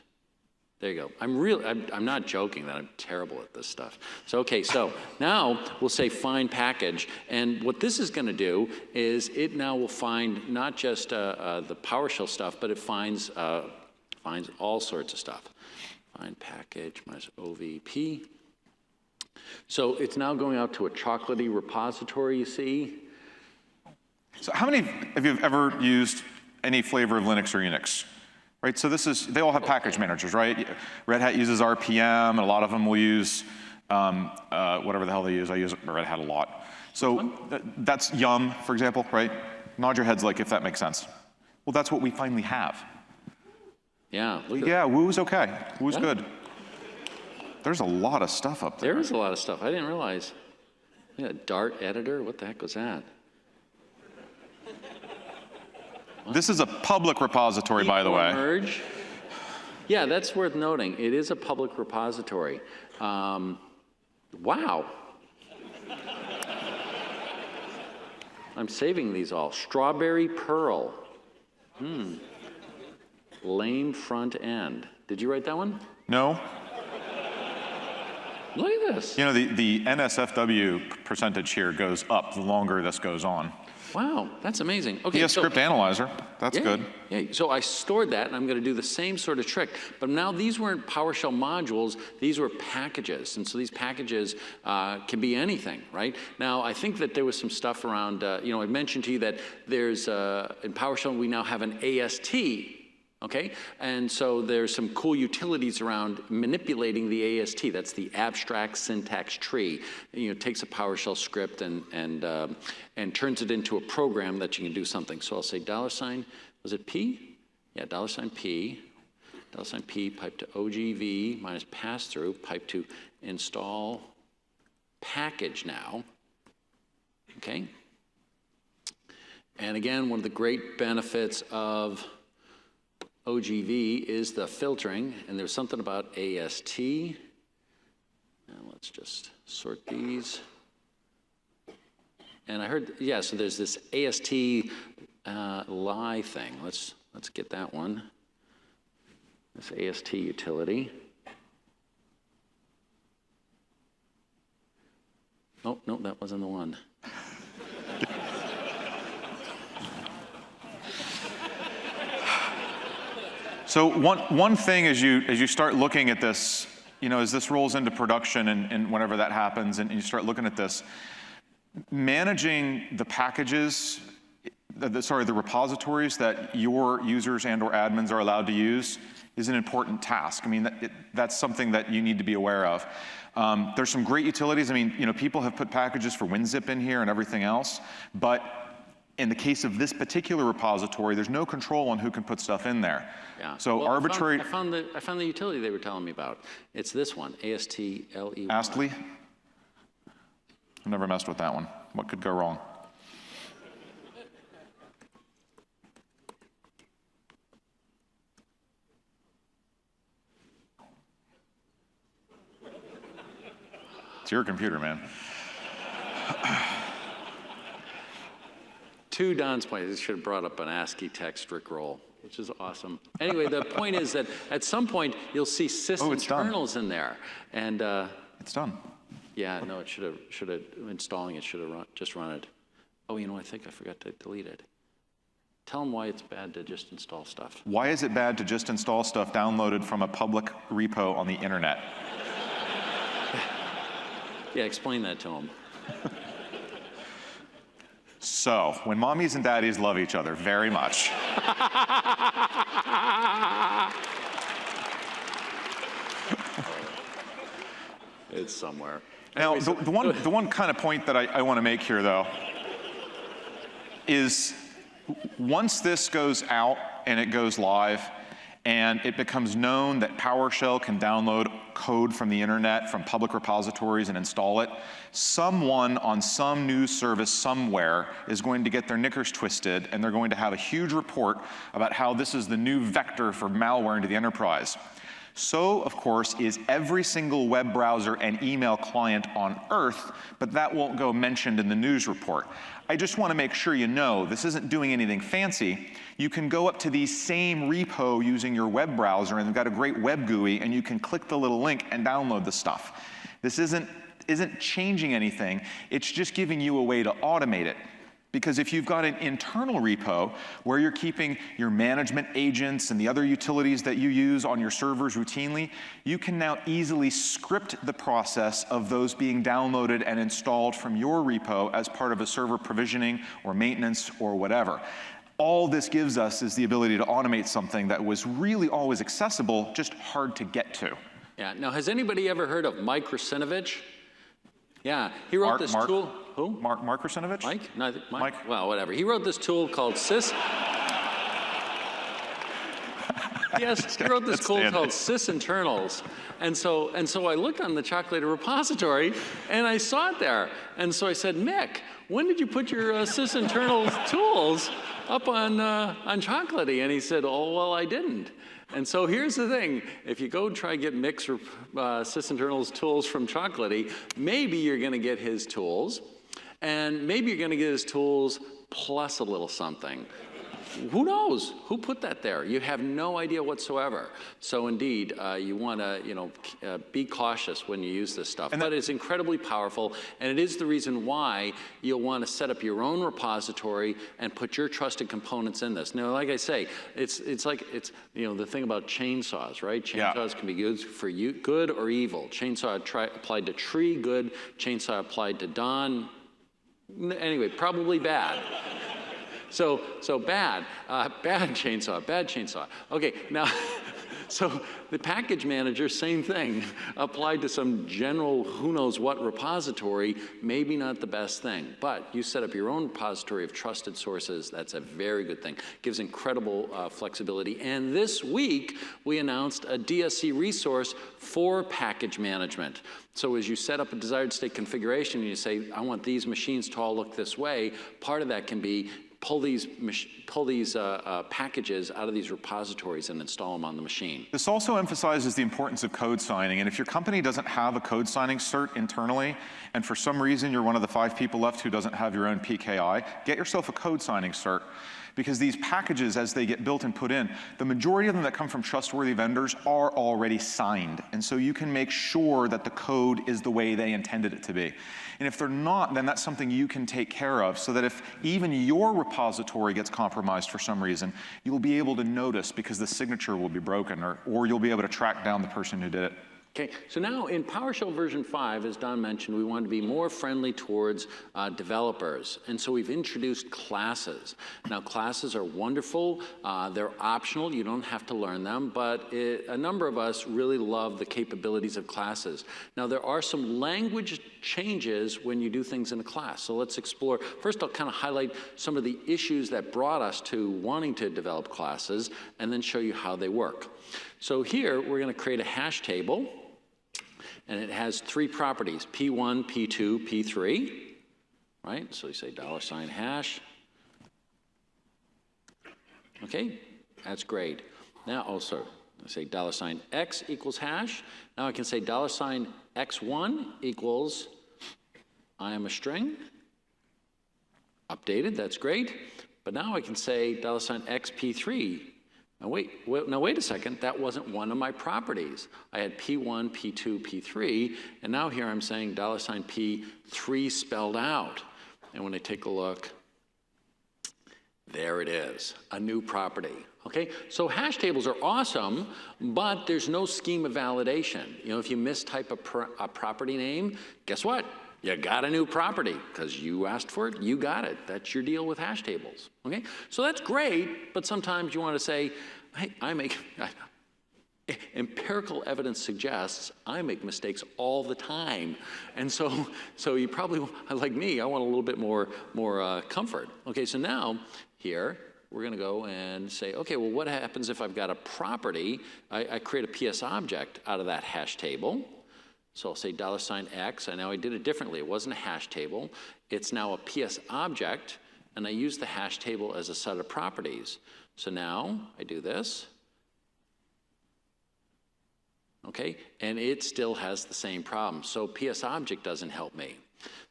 S2: There you go. I'm not joking that I'm terrible at this stuff. So, okay, so now we'll say find package. And what this is going to do is it now will find not just the PowerShell stuff, but it finds all sorts of stuff. Find package minus OVP. So it's now going out to a chocolatey repository, you see.
S1: So how many of you have ever used any flavor of Linux or Unix? Right, so they all have package managers, right? Red Hat uses RPM, and a lot of them will use whatever the hell they use. I use Red Hat a lot. So that's Yum, for example, right? Nod your heads like if that makes sense. Well, that's what we finally have.
S2: Yeah.
S1: Yeah, Woo's okay. Woo's good. There's a lot of stuff up there.
S2: There is a lot of stuff. I didn't realize. Yeah, Dart editor. What the heck was that?
S1: This is a public repository, by the way.
S2: Merge. Yeah, that's worth noting. It is a public repository. Wow. I'm saving these all. Strawberry Pearl. Lame front end. Did you write that one?
S1: No.
S2: Look at this.
S1: You know, the NSFW percentage here goes up the longer this goes on.
S2: Wow, that's amazing. Okay,
S1: Yeah, script analyzer. That's good.
S2: Yeah, so I stored that, and I'm going to do the same sort of trick. But now these weren't PowerShell modules; these were packages, and so these packages can be anything, right? Now, I think that there was some stuff around. I mentioned to you that there's in PowerShell we now have an AST. Okay, and so there's some cool utilities around manipulating the AST. That's the abstract syntax tree. It takes a PowerShell script and turns it into a program that you can do something. So I'll say $, was it P? Yeah, $P, $P pipe to OGV minus pass-through pipe to install package now. Okay, and again, one of the great benefits of OGV is the filtering, and there's something about AST. And let's just sort these. And I heard, yeah, so there's this AST lie thing. Let's get that one. This AST utility. Oh, no, that wasn't the one.
S1: So one thing as you start looking at this, as this rolls into production and whenever that happens, and you start looking at this, managing the packages, the repositories that your users and/or admins are allowed to use is an important task. I mean, that's something that you need to be aware of. There's some great utilities. I mean, people have put packages for WinZip in here and everything else, but in the case of this particular repository, there's no control on who can put stuff in there.
S2: Yeah.
S1: So
S2: well,
S1: arbitrary.
S2: I found the utility they were telling me about. It's this one, ASTLE.
S1: Astly? I've never messed with that one. What could go wrong? It's your computer, man.
S2: To Don's point, I should have brought up an ASCII text rickroll, which is awesome. Anyway, the point is that at some point you'll see sysinternals in there, and
S1: it's done.
S2: Yeah, no, it should have installing it should have just run it. Oh, I think I forgot to delete it. Tell them why it's bad to just install stuff.
S1: Why is it bad to just install stuff downloaded from a public repo on the internet?
S2: Yeah, explain that to them.
S1: So, when mommies and daddies love each other very much.
S2: It's somewhere.
S1: Now, the one kind of point that I want to make here, though, is once this goes out and it goes live, and it becomes known that PowerShell can download code from the internet, from public repositories, and install it, someone on some news service somewhere is going to get their knickers twisted, and they're going to have a huge report about how this is the new vector for malware into the enterprise. So, of course, is every single web browser and email client on Earth, but that won't go mentioned in the news report. I just want to make sure you know this isn't doing anything fancy. You can go up to the same repo using your web browser, and they've got a great web GUI, and you can click the little link and download the stuff. This isn't changing anything. It's just giving you a way to automate it. Because if you've got an internal repo where you're keeping your management agents and the other utilities that you use on your servers routinely, you can now easily script the process of those being downloaded and installed from your repo as part of a server provisioning or maintenance or whatever. All this gives us is the ability to automate something that was really always accessible, just hard to get to.
S2: Yeah. Now, has anybody ever heard of Mike Rusinovich? Yeah, he wrote this tool. Who?
S1: Mark Rusinovich?
S2: Mike? No, I think Mike. Well, whatever. He wrote this tool called Sys. Yes, he wrote this tool called sysinternals. And so I looked on the Chocolatey repository, and I saw it there. And so I said, Mick, when did you put your sysinternals tools up on Chocolatey? And he said, oh, well, I didn't. And so here's the thing. If you go and try to get Mick's sysinternals tools from Chocolatey, maybe you're going to get his tools, and maybe you're going to get his tools plus a little something. Who knows? Who put that there? You have no idea whatsoever. So indeed, you want to be cautious when you use this stuff. But it's incredibly powerful, and it is the reason why you'll want to set up your own repository and put your trusted components in this. Now, like I say, it's the thing about chainsaws, right? Chainsaws can be good for you, good or evil. Chainsaw applied to Tree, good. Chainsaw applied to Don. Anyway, probably bad. So bad chainsaw. Okay, now, so the package manager, same thing, applied to some general who knows what repository, maybe not the best thing. But you set up your own repository of trusted sources, that's a very good thing. Gives incredible flexibility. And this week, we announced a DSC resource for package management. So as you set up a desired state configuration, and you say, I want these machines to all look this way, part of that can be pull these packages out of these repositories and install them on the machine.
S1: This also emphasizes the importance of code signing. And if your company doesn't have a code signing cert internally, and for some reason you're one of the 5 people left who doesn't have your own PKI, get yourself a code signing cert. Because these packages, as they get built and put in, the majority of them that come from trustworthy vendors are already signed. And so you can make sure that the code is the way they intended it to be. And if they're not, then that's something you can take care of, so that if even your repository gets compromised for some reason, you'll be able to notice because the signature will be broken, or you'll be able to track down the person who did it.
S2: Okay, so now in PowerShell version 5, as Don mentioned, we want to be more friendly towards developers. And so we've introduced classes. Now, classes are wonderful. They're optional. You don't have to learn them. But a number of us really love the capabilities of classes. Now, there are some language changes when you do things in a class. So let's explore. First, I'll kind of highlight some of the issues that brought us to wanting to develop classes, and then show you how they work. So here, we're going to create a hash table. And it has 3 properties, P1, P2, P3, right? So you say $hash. Okay, that's great. Now also, I say $x equals hash. Now I can say $x1 equals, I am a string. Updated, that's great. But now I can say $xp3. Now wait a second, that wasn't one of my properties. I had P1, P2, P3, and now here I'm saying $P3 spelled out. And when I take a look, there it is, a new property. Okay, so hash tables are awesome, but there's no schema validation. You know, if you mistype a property name, guess what? You got a new property because you asked for it, you got it. That's your deal with hash tables, okay? So that's great, but sometimes you want to say, hey, empirical evidence suggests I make mistakes all the time. And so you probably, like me, I want a little bit more comfort. Okay, so now here, we're going to go and say, okay, well, what happens if I've got a property? I create a PS object out of that hash table. So I'll say $X. I know I did it differently. It wasn't a hash table. It's now a PS object, and I use the hash table as a set of properties. So now I do this. Okay, and it still has the same problem. So PS object doesn't help me.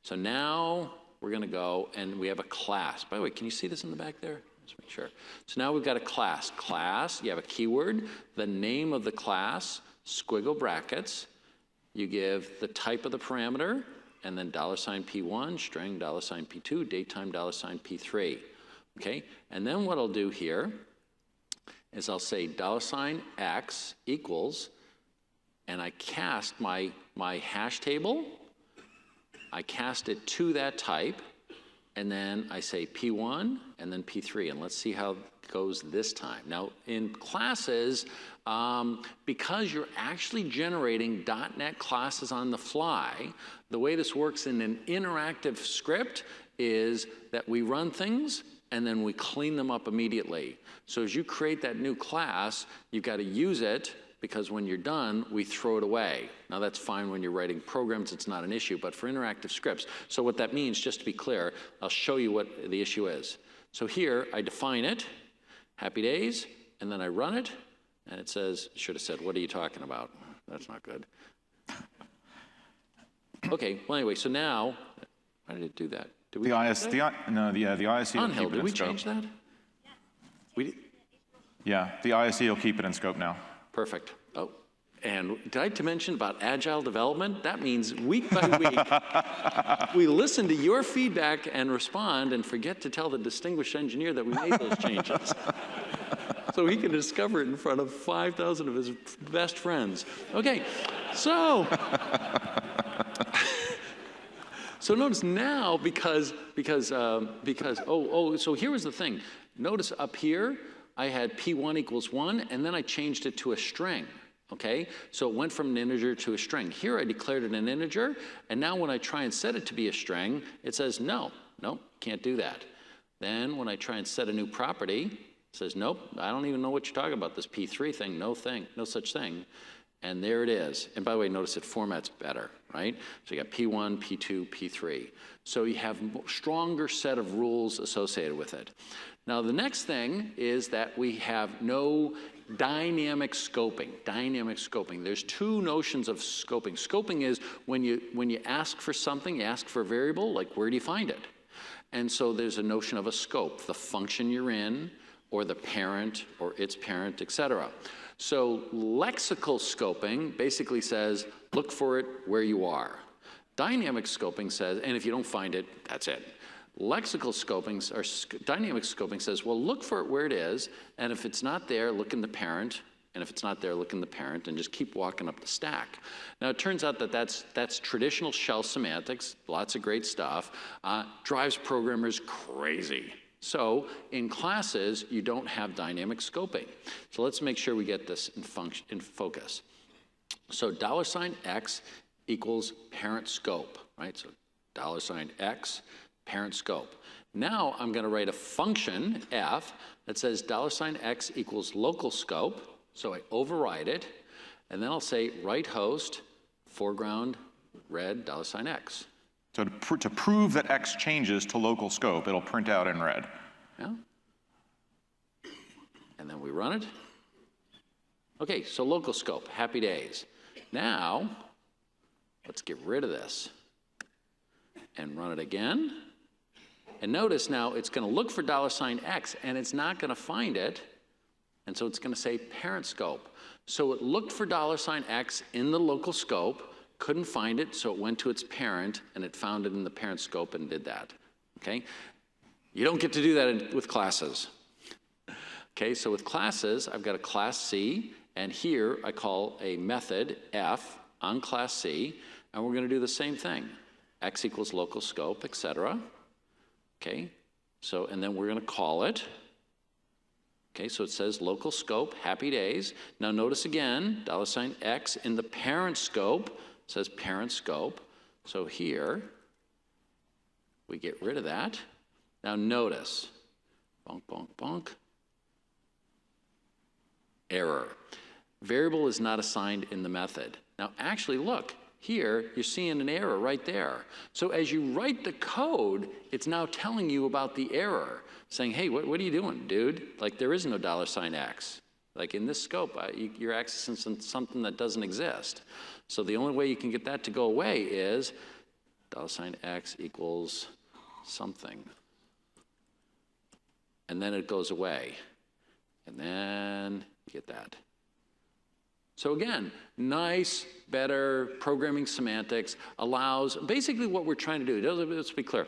S2: So now we're going to go and we have a class. By the way, can you see this in the back there? Let's make sure. So now we've got a class. Class, you have a keyword, the name of the class, squiggle brackets. You give the type of the parameter, and then $P1, string $P2, datetime $P3. Okay, and then what I'll do here is I'll say $X equals, and I cast my hash table. I cast it to that type, and then I say P1 and then P3, and let's see how it goes this time. Now, in classes, because you're actually generating .NET classes on the fly, the way this works in an interactive script is that we run things and then we clean them up immediately. So as you create that new class, you've got to use it, because when you're done, we throw it away. Now that's fine when you're writing programs, it's not an issue, but for interactive scripts. So what that means, just to be clear, I'll show you what the issue is. So here, I define it, happy days, and then I run it, and it says, should have said, what are you talking about? That's not good. Okay, well anyway, so now, why did it do that? Did we
S1: the ISE will
S2: Angel,
S1: keep it
S2: did
S1: in
S2: we
S1: scope.
S2: change that? We did?
S1: Yeah, the ISE will keep it in scope now.
S2: Perfect. Oh, and did I mention about agile development? That means week by week, we listen to your feedback and respond and forget to tell the distinguished engineer that we made those changes. So he can discover it in front of 5,000 of his best friends. Okay, so, so notice now, so here was the thing. Notice up here, I had P1 equals 1, and then I changed it to a string, okay? So it went from an integer to a string. Here I declared it an integer, and now when I try and set it to be a string, it says, no, can't do that. Then when I try and set a new property, it says, nope, I don't even know what you're talking about, this P3 thing, no such thing. And there it is. And by the way, notice it formats better, right? So you got P1, P2, P3. So you have a stronger set of rules associated with it. Now, the next thing is that we have no dynamic scoping. Dynamic scoping. There's two notions of scoping. Scoping is when you ask for something, you ask for a variable, like where do you find it? And so there's a notion of a scope, the function you're in, or the parent, or its parent, etc. So lexical scoping basically says, look for it where you are. Dynamic scoping says, and if you don't find it, that's it. Lexical scoping, or dynamic scoping says, well, look for it where it is, and if it's not there, look in the parent, and if it's not there, look in the parent, and just keep walking up the stack. Now, it turns out that that's traditional shell semantics, lots of great stuff, drives programmers crazy. So in classes, you don't have dynamic scoping. So let's make sure we get this in focus. So $X equals parent scope, right? So $X, parent scope. Now I'm going to write a function, f, that says $X equals local scope. So I override it, and then I'll say write host, foreground, red, $X.
S1: So to prove that X changes to local scope, it'll print out in red.
S2: Yeah. And then we run it. Okay, so local scope, happy days. Now, let's get rid of this and run it again. And notice now it's going to look for $X, and it's not going to find it. And so it's going to say parent scope. So it looked for $X in the local scope, couldn't find it, so it went to its parent, and it found it in the parent scope and did that, okay? You don't get to do that with classes. Okay, so with classes, I've got a class C, and here I call a method f on class C, and we're going to do the same thing. X equals local scope, etc. Okay, so, and then we're going to call it. Okay, so it says local scope, happy days. Now notice again, $X in the parent scope says parent scope. So here, we get rid of that. Now notice, bonk, bonk, bonk. Error. Variable is not assigned in the method. Now, actually, look, here, you're seeing an error right there. So as you write the code, it's now telling you about the error, saying, hey, what are you doing, dude? Like, there is no $X. Like, in this scope, you're accessing something that doesn't exist. So the only way you can get that to go away is $X equals something. And then it goes away. And then you get that. So again, nice, better programming semantics allows, basically what we're trying to do, let's be clear.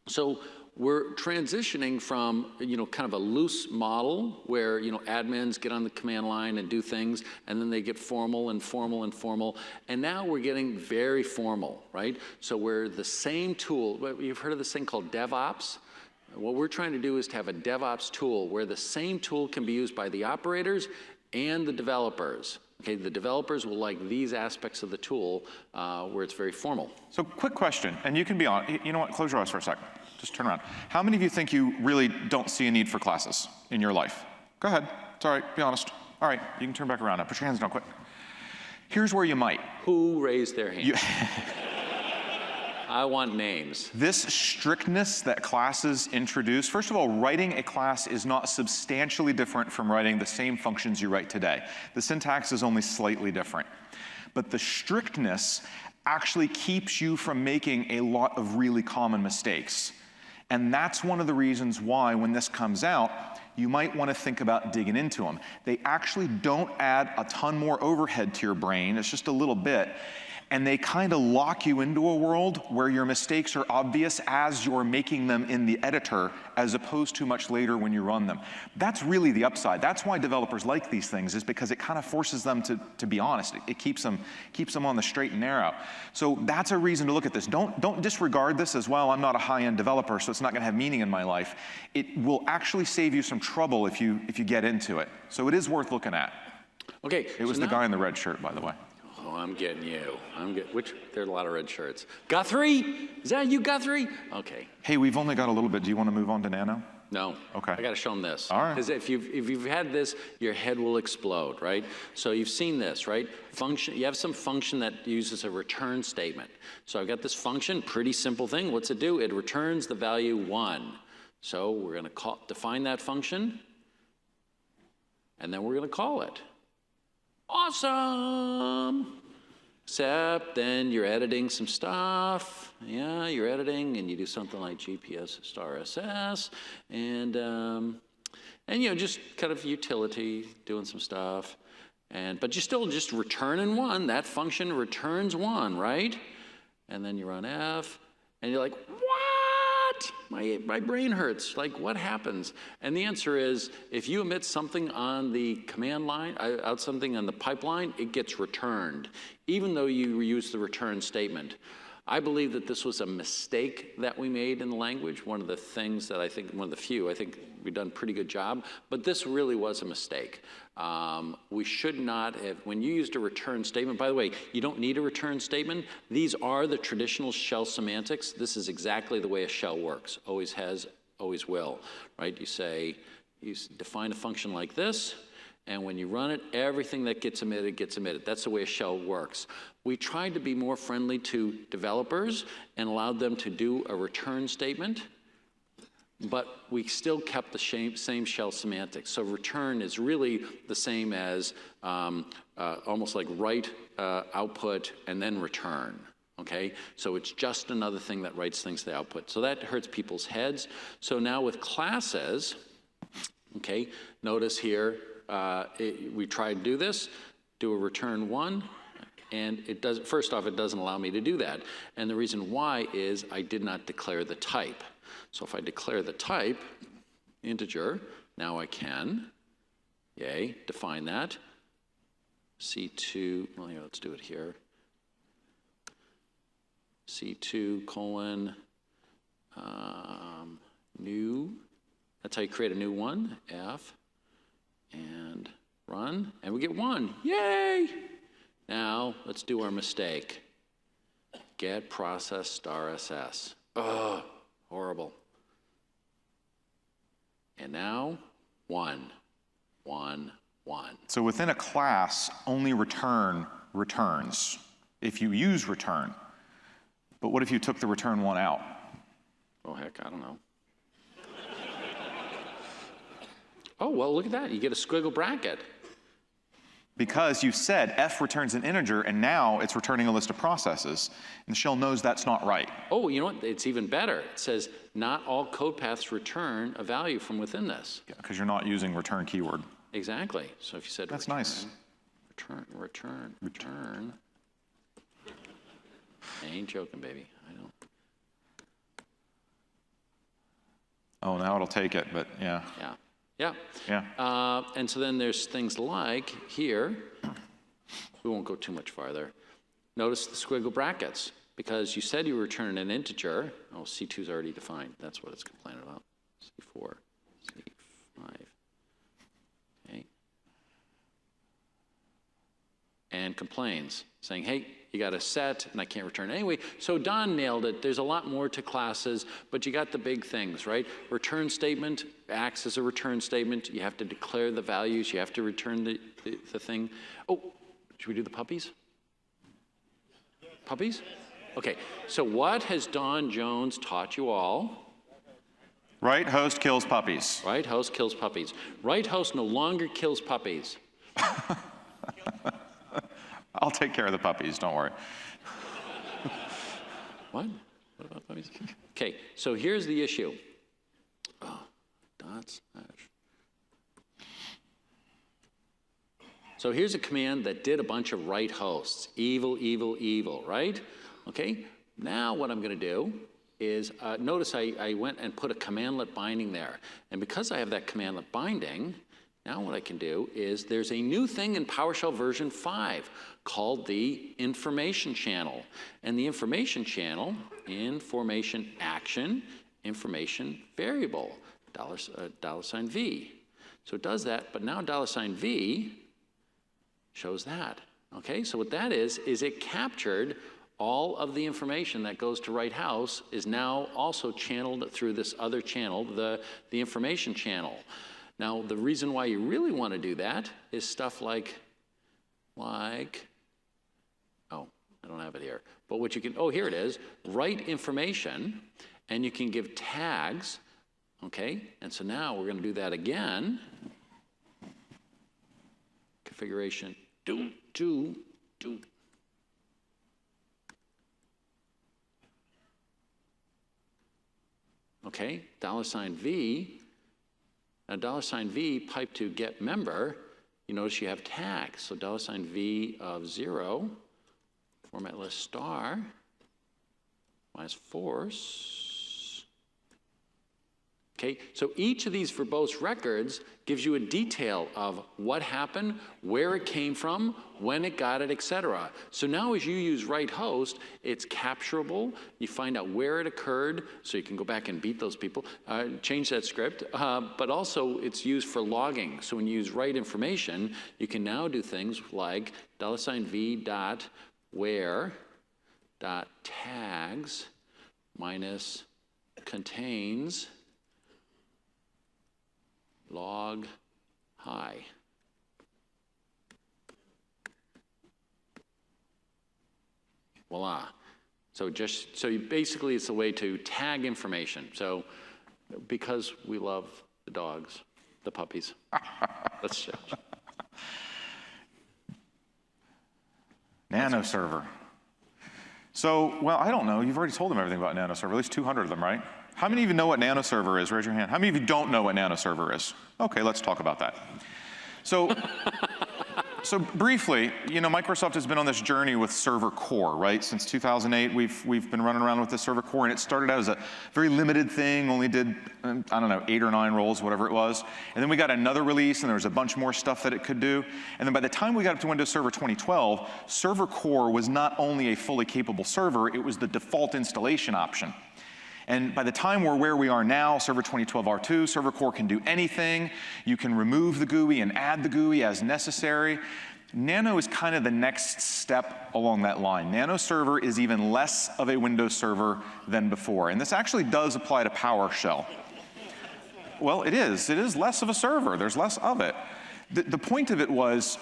S2: So we're transitioning from, kind of a loose model where, admins get on the command line and do things, and then they get formal and formal and formal. And now we're getting very formal, right? So we're the same tool. You've heard of this thing called DevOps? What we're trying to do is to have a DevOps tool where the same tool can be used by the operators and the developers. Okay, the developers will like these aspects of the tool where it's very formal.
S1: So quick question, and you can be on, you know what, close your eyes for a second. Just turn around. How many of you think you really don't see a need for classes in your life? Go ahead, it's all right, be honest. All right, you can turn back around now, put your hands down quick. Here's where you might.
S2: Who raised their hand? I want names.
S1: This strictness that classes introduce, first of all, writing a class is not substantially different from writing the same functions you write today. The syntax is only slightly different. But the strictness actually keeps you from making a lot of really common mistakes. And that's one of the reasons why, when this comes out, you might want to think about digging into them. They actually don't add a ton more overhead to your brain, it's just a little bit. And they kind of lock you into a world where your mistakes are obvious as you're making them in the editor, as opposed to much later when you run them. That's really the upside. That's why developers like these things, is because it kind of forces them to be honest. It keeps them on the straight and narrow. So that's a reason to look at this. Don't disregard this as, well, I'm not a high-end developer, so it's not going to have meaning in my life. It will actually save you some trouble if you get into it. So it is worth looking at.
S2: Okay.
S1: It was the guy in the red shirt, by the way.
S2: Oh, I'm getting you. There's a lot of red shirts. Guthrie? Is that you, Guthrie? Okay.
S1: Hey, we've only got a little bit. Do you want to move on to Nano?
S2: No.
S1: Okay.
S2: I got to show them this.
S1: All right.
S2: Because if you've had this, your head will explode, right? So you've seen this, right? Function. You have some function that uses a return statement. So I've got this function, pretty simple thing. What's it do? It returns the value 1. So we're going to define that function, and then we're going to call it. Awesome! Except then you're editing some stuff. Yeah, you're editing, and you do something like GPS star SS, and just kind of utility, doing some stuff. But you still just returning 1. That function returns 1, right? And then you run F, and you're like, what? My brain hurts. Like, what happens? And the answer is, if you emit something on the command line, out something on the pipeline, it gets returned, even though you use the return statement. I believe that this was a mistake that we made in the language. One of the things that I think we've done a pretty good job, but this really was a mistake. We should not have, when you used a return statement, by the way, you don't need a return statement. These are the traditional shell semantics. This is exactly the way a shell works. Always has, always will, right? You define a function like this, and when you run it, everything that gets emitted gets emitted. That's the way a shell works. We tried to be more friendly to developers and allowed them to do a return statement, but we still kept the same shell semantics. So return is really the same as almost like write, output, and then return. Okay, so it's just another thing that writes things to the output. So that hurts people's heads. So now with classes, okay, notice here, we tried to do this, do a return 1, and it does. First off, it doesn't allow me to do that. And the reason why is I did not declare the type. So if I declare the type, integer, now I can, define that. C2, well, here, let's do it here. C2 colon new. That's how you create a new one, F, and run, and we get 1. Yay! Now, let's do our mistake. Get process star SS. Ugh, horrible. And now 1, 1, 1.
S1: So within a class, only return returns if you use return. But what if you took the return one out?
S2: Oh, heck, I don't know. Oh, well, look at that. You get a squiggle bracket.
S1: Because you said f returns an integer, and now it's returning a list of processes. And the shell knows that's not right.
S2: Oh, you know what? It's even better. It says not all code paths return a value from within this.
S1: Yeah, because you're not using return keyword.
S2: Exactly. So if you said
S1: That's
S2: return,
S1: nice.
S2: return. I ain't joking, baby. I don't.
S1: Oh, now it'll take it, but yeah.
S2: Yeah. Yeah.
S1: Yeah.
S2: And so then there's things like here, we won't go too much farther. Notice the squiggle brackets, because you said you were returning an integer. Oh, C2 is already defined. That's what it's complaining about. C4, C5. Okay. And complains, saying, hey, you got a set, and I can't return anyway. So Don nailed it. There's a lot more to classes, but you got the big things, right? Return statement acts as a return statement. You have to declare the values. You have to return the thing. Oh, should we do the puppies? Puppies? Okay, so what has Don Jones taught you all?
S1: Right host kills puppies.
S2: Right host kills puppies. Right host no longer kills puppies.
S1: I'll take care of the puppies, don't worry.
S2: What? What about puppies? Okay, so here's the issue. Oh, dot slash. So here's a command that did a bunch of right hosts. Evil, evil, evil, right? Okay, now what I'm going to do is, notice I went and put a commandlet binding there. And because I have that commandlet binding, now what I can do is there's a new thing in PowerShell version 5 called the information channel. And the information channel, information action, information variable, $V. So it does that, but now $V shows that. Okay, so what that is it captured all of the information that goes to right house is now also channeled through this other channel, the information channel. Now, the reason why you really want to do that is stuff like, oh, I don't have it here. But what you can, oh, here it is, write information, and you can give tags, okay? And so now we're going to do that again. Configuration, do. Okay, $V. Now $V pipe to get member, you notice you have tags. So $V of 0, format list star, minus force. Okay, so each of these verbose records gives you a detail of what happened, where it came from, when it got it, etc. So now as you use right host, it's capturable. You find out where it occurred, so you can go back and beat those people, change that script, but also it's used for logging. So when you use write information, you can now do things like $V dot where dot tags minus contains log high. Voila. So basically it's a way to tag information. So because we love the dogs, the puppies. Let's check.
S1: Nano server. So, well, I don't know. You've already told them everything about Nano server, at least 200 of them, right? How many of you know what Nano server is? Raise your hand. How many of you don't know what Nano server is? Okay, let's talk about that. So, so briefly, you know, Microsoft has been on this journey with server core, right? Since 2008, we've been running around with the server core, and it started out as a very limited thing, only did, I don't know, 8 or 9 roles, whatever it was. And then we got another release, and there was a bunch more stuff that it could do. And then by the time we got up to Windows Server 2012, server core was not only a fully capable server, it was the default installation option. And by the time we're where we are now, Server 2012 R2, Server Core can do anything. You can remove the GUI and add the GUI as necessary. Nano is kind of the next step along that line. Nano Server is even less of a Windows server than before. And this actually does apply to PowerShell. Well, it is. It is less of a server. There's less of it. The point of it was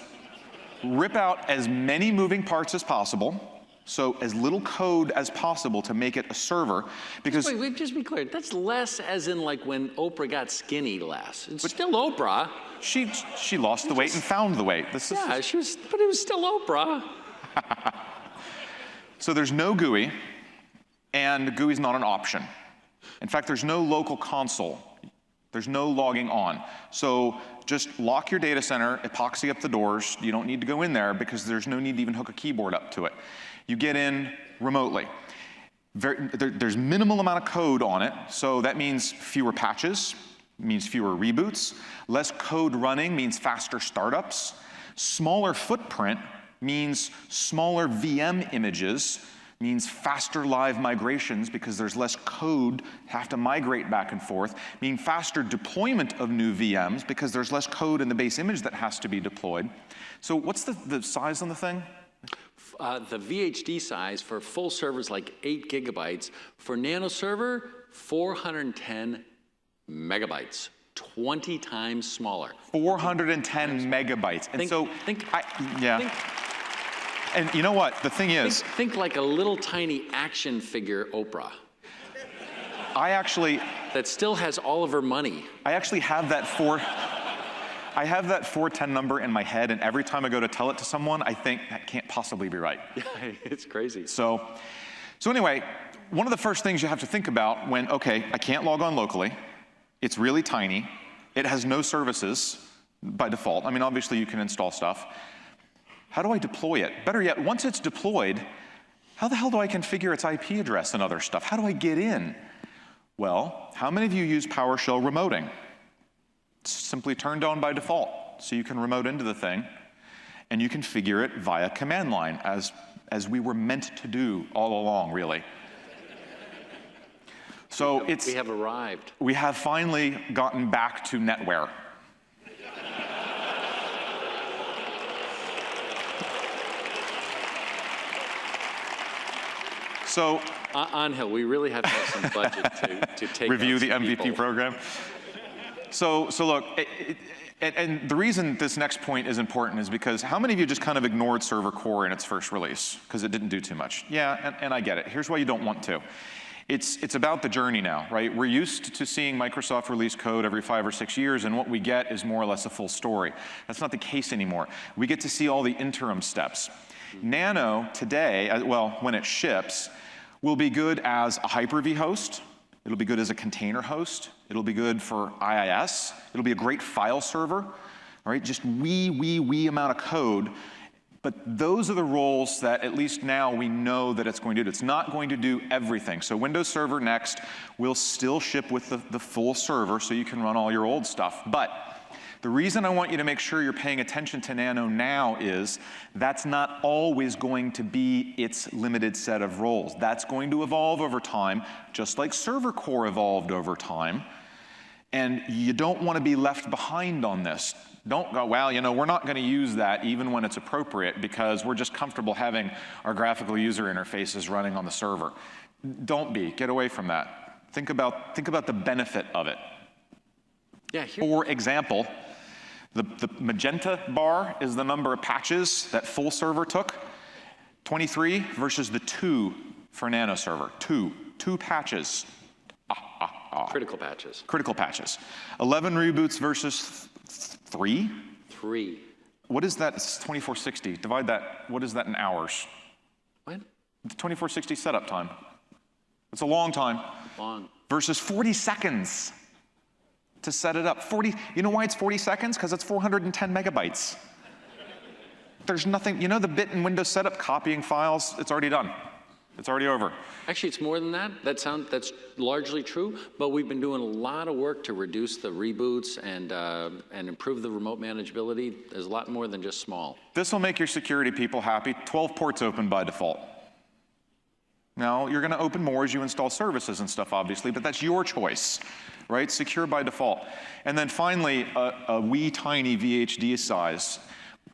S1: rip out as many moving parts as possible, so as little code as possible to make it a server, because...
S2: Wait, just be clear, that's less as in like when Oprah got skinny less. It's still Oprah.
S1: She lost the weight and found the weight.
S2: But it was still Oprah.
S1: So there's no GUI, and GUI is not an option. In fact, there's no local console. There's no logging on. So just lock your data center, epoxy up the doors. You don't need to go in there because there's no need to even hook a keyboard up to it. You get in remotely. There's minimal amount of code on it, so that means fewer patches, means fewer reboots. Less code running means faster startups. Smaller footprint means smaller VM images, means faster live migrations because there's less code have to migrate back and forth, mean faster deployment of new VMs because there's less code in the base image that has to be deployed. So what's the size on the thing?
S2: The VHD size for full servers like 8 gigabytes. For nano server, 410 megabytes, 20 times smaller.
S1: 410 megabytes. And and you know what? The thing is...
S2: Think like a little tiny action figure Oprah. That still has all of her money.
S1: I actually have that 410 number in my head, and every time I go to tell it to someone, I think, that can't possibly be right.
S2: It's crazy.
S1: So anyway, one of the first things you have to think about when, okay, I can't log on locally, it's really tiny, it has no services by default. I mean, obviously you can install stuff. How do I deploy it? Better yet, once it's deployed, how the hell do I configure its IP address and other stuff? How do I get in? Well, how many of you use PowerShell remoting? It's simply turned on by default, so you can remote into the thing, and you configure it via command line, as we were meant to do all along, really. So
S2: we have arrived.
S1: We have finally gotten back to NetWare. So,
S2: Angel, we really have to have some budget to take
S1: review the MVP program. So look, and the reason this next point is important is because how many of you just kind of ignored Server Core in its first release because it didn't do too much? Yeah, and I get it. Here's why you don't want to. It's about the journey now, right? We're used to seeing Microsoft release code every 5 or 6 years, and what we get is more or less a full story. That's not the case anymore. We get to see all the interim steps. Nano today, well, when it ships, will be good as a Hyper-V host. It'll be good as a container host. It'll be good for IIS. It'll be a great file server, all right? Just wee amount of code. But those are the roles that at least now we know that it's going to do. It's not going to do everything. So Windows Server Next will still ship with the full server so you can run all your old stuff. But the reason I want you to make sure you're paying attention to Nano now is that's not always going to be its limited set of roles. That's going to evolve over time, just like Server Core evolved over time. And you don't want to be left behind on this. Don't go, well, you know, we're not going to use that even when it's appropriate because we're just comfortable having our graphical user interfaces running on the server. Don't be. Get away from that. Think about the benefit of it.
S2: Yeah,
S1: for example, the magenta bar is the number of patches that full server took. 23 versus the 2 for nano server. Two patches.
S2: Critical patches.
S1: Critical patches. 11 reboots versus 3?
S2: 3.
S1: What is that? It's 2460. Divide that. What is that in hours?
S2: What?
S1: 2460 setup time. It's a long time.
S2: Long.
S1: Versus 40 seconds to set it up. You know why it's 40 seconds? Because it's 410 megabytes. There's nothing, you know the bit in Windows setup copying files, it's already done. It's already over.
S2: Actually, it's more than that. That's largely true, but we've been doing a lot of work to reduce the reboots and improve the remote manageability. There's a lot more than just small.
S1: This will make your security people happy. 12 ports open by default. Now, you're going to open more as you install services and stuff, obviously, but that's your choice, right? Secure by default. And then finally, a wee tiny VHD size.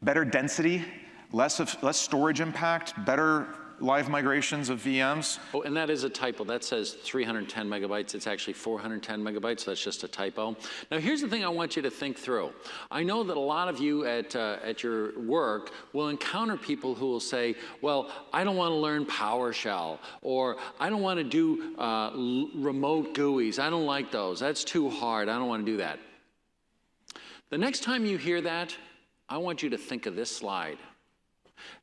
S1: Better density, less storage impact, better live migrations of VMs.
S2: Oh, and that is a typo. That says 310 megabytes. It's actually 410 megabytes, so that's just a typo. Now, here's the thing I want you to think through. I know that a lot of you at your work will encounter people who will say, well, I don't want to learn PowerShell, or I don't want to do remote GUIs. I don't like those. That's too hard. I don't want to do that. The next time you hear that, I want you to think of this slide.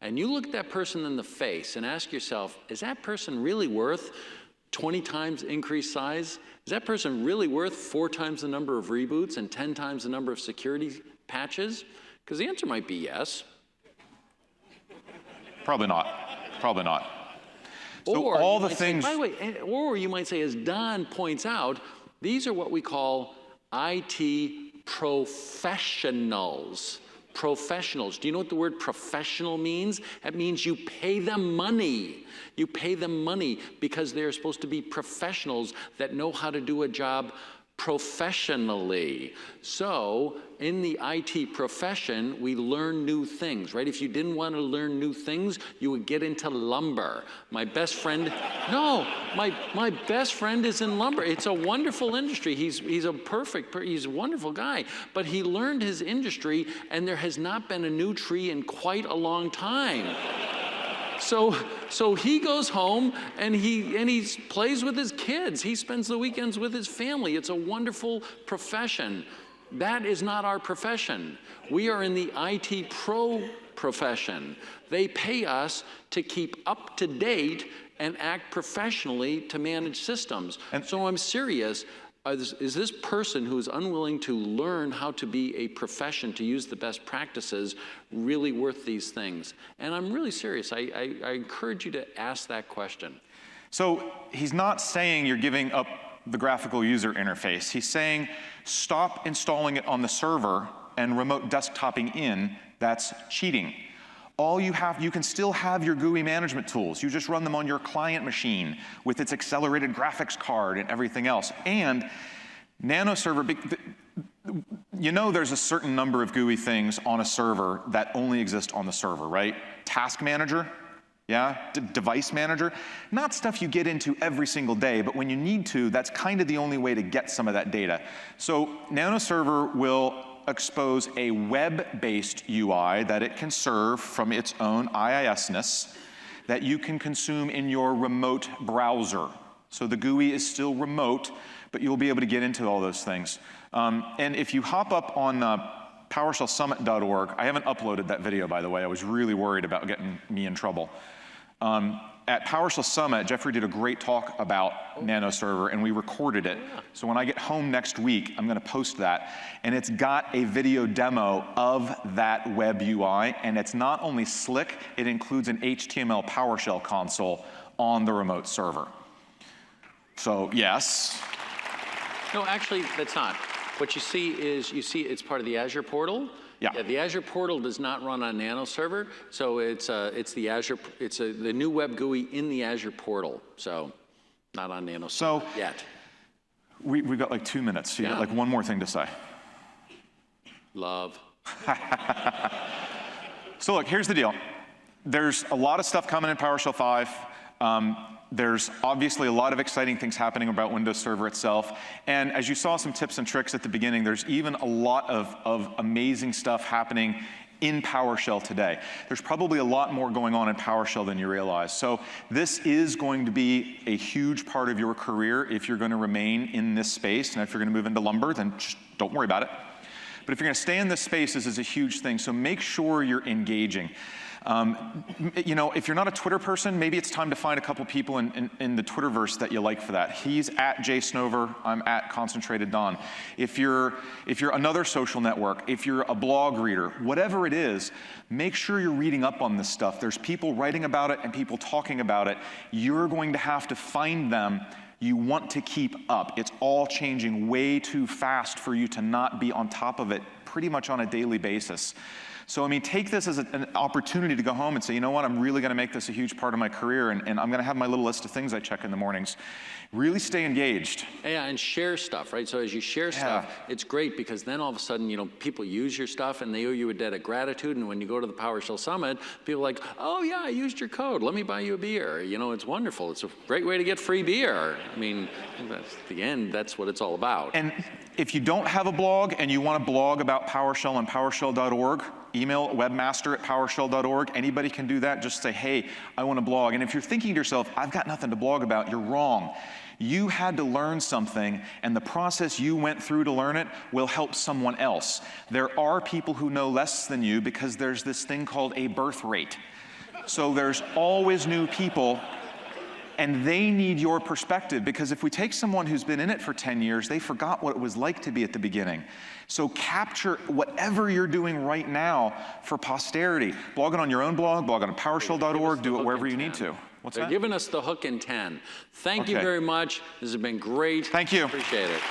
S2: And you look at that person in the face and ask yourself, is that person really worth 20 times increased size? Is that person really worth 4 times the number of reboots and 10 times the number of security patches? Because the answer might be yes.
S1: Probably not. Probably not. So
S2: Or
S1: all the things.
S2: By the way, or you might say, as Don points out, these are what we call IT professionals. Professionals. Do you know what the word professional means? That means you pay them money. You pay them money because they're supposed to be professionals that know how to do a job professionally. So in the IT profession, we learn new things, right? If you didn't want to learn new things, you would get into lumber. My best friend, no, my best friend is in lumber. It's a wonderful industry. He's a wonderful guy, but he learned his industry, and there has not been a new tree in quite a long time. So he goes home and he plays with his kids. He spends the weekends with his family. It's a wonderful profession. That is not our profession. We are in the IT pro profession. They pay us to keep up to date and act professionally to manage systems. And so I'm serious. Is this person who is unwilling to learn how to be a profession, to use the best practices, really worth these things? And I'm really serious. I encourage you to ask that question.
S1: So he's not saying you're giving up the graphical user interface. He's saying stop installing it on the server and remote desktoping in. That's cheating. You can still have your GUI management tools. You just run them on your client machine with its accelerated graphics card and everything else. And NanoServer, you know there's a certain number of GUI things on a server that only exist on the server, right? Task manager, yeah? Device manager. Not stuff you get into every single day, but when you need to, that's kind of the only way to get some of that data. So NanoServer will expose a web-based UI that it can serve from its own IIS-ness that you can consume in your remote browser. So the GUI is still remote, but you'll be able to get into all those things. And if you hop up on PowerShellSummit.org, I haven't uploaded that video, by the way. I was really worried about getting me in trouble. At PowerShell Summit, Jeffrey did a great talk about NanoServer, and we recorded it. So when I get home next week, I'm going to post that. And it's got a video demo of that web UI, and it's not only slick, it includes an HTML PowerShell console on the remote server. So yes.
S2: No, actually, that's not. What you see is, it's part of the Azure portal. Yeah, the Azure portal does not run on NanoServer, so it's the new web GUI in the Azure portal, so not on NanoServer yet.
S1: We've got like 2 minutes, so you got like one more thing to say.
S2: Love.
S1: So look, here's the deal. There's a lot of stuff coming in PowerShell 5. There's obviously a lot of exciting things happening about Windows Server itself. And as you saw some tips and tricks at the beginning, there's even a lot of amazing stuff happening in PowerShell today. There's probably a lot more going on in PowerShell than you realize. So this is going to be a huge part of your career if you're going to remain in this space. And if you're going to move into Lumber, then just don't worry about it. But if you're going to stay in this space, this is a huge thing. So make sure you're engaging. You know, if you're not a Twitter person, maybe it's time to find a couple people in the Twitterverse that you like for that. He's at Snover, I'm at Concentrated Don. If you're another social network, if you're a blog reader, whatever it is, make sure you're reading up on this stuff. There's people writing about it and people talking about it. You're going to have to find them. You want to keep up. It's all changing way too fast for you to not be on top of it pretty much on a daily basis. So, I mean, take this as an opportunity to go home and say, you know what, I'm really going to make this a huge part of my career, and I'm going to have my little list of things I check in the mornings. Really stay engaged.
S2: Yeah, and share stuff, right? So as you share stuff, it's great because then all of a sudden, you know, people use your stuff and they owe you a debt of gratitude. And when you go to the PowerShell Summit, people are like, oh yeah, I used your code. Let me buy you a beer. You know, it's wonderful. It's a great way to get free beer. I mean, that's the end. That's what it's all about.
S1: And if you don't have a blog and you want to blog about PowerShell on PowerShell.org, email webmaster@powershell.org. Anybody can do that. Just say, hey, I want to blog. And if you're thinking to yourself, I've got nothing to blog about, you're wrong. You had to learn something, and the process you went through to learn it will help someone else. There are people who know less than you because there's this thing called a birth rate. So there's always new people, and they need your perspective, because if we take someone who's been in it for 10 years, they forgot what it was like to be at the beginning. So capture whatever you're doing right now for posterity. Blog it on your own blog, blog it on PowerShell.org, do it wherever you need to. What's that?
S2: They're giving us the hook in 10. Thank you very much. This has been great.
S1: Thank you.
S2: Appreciate it.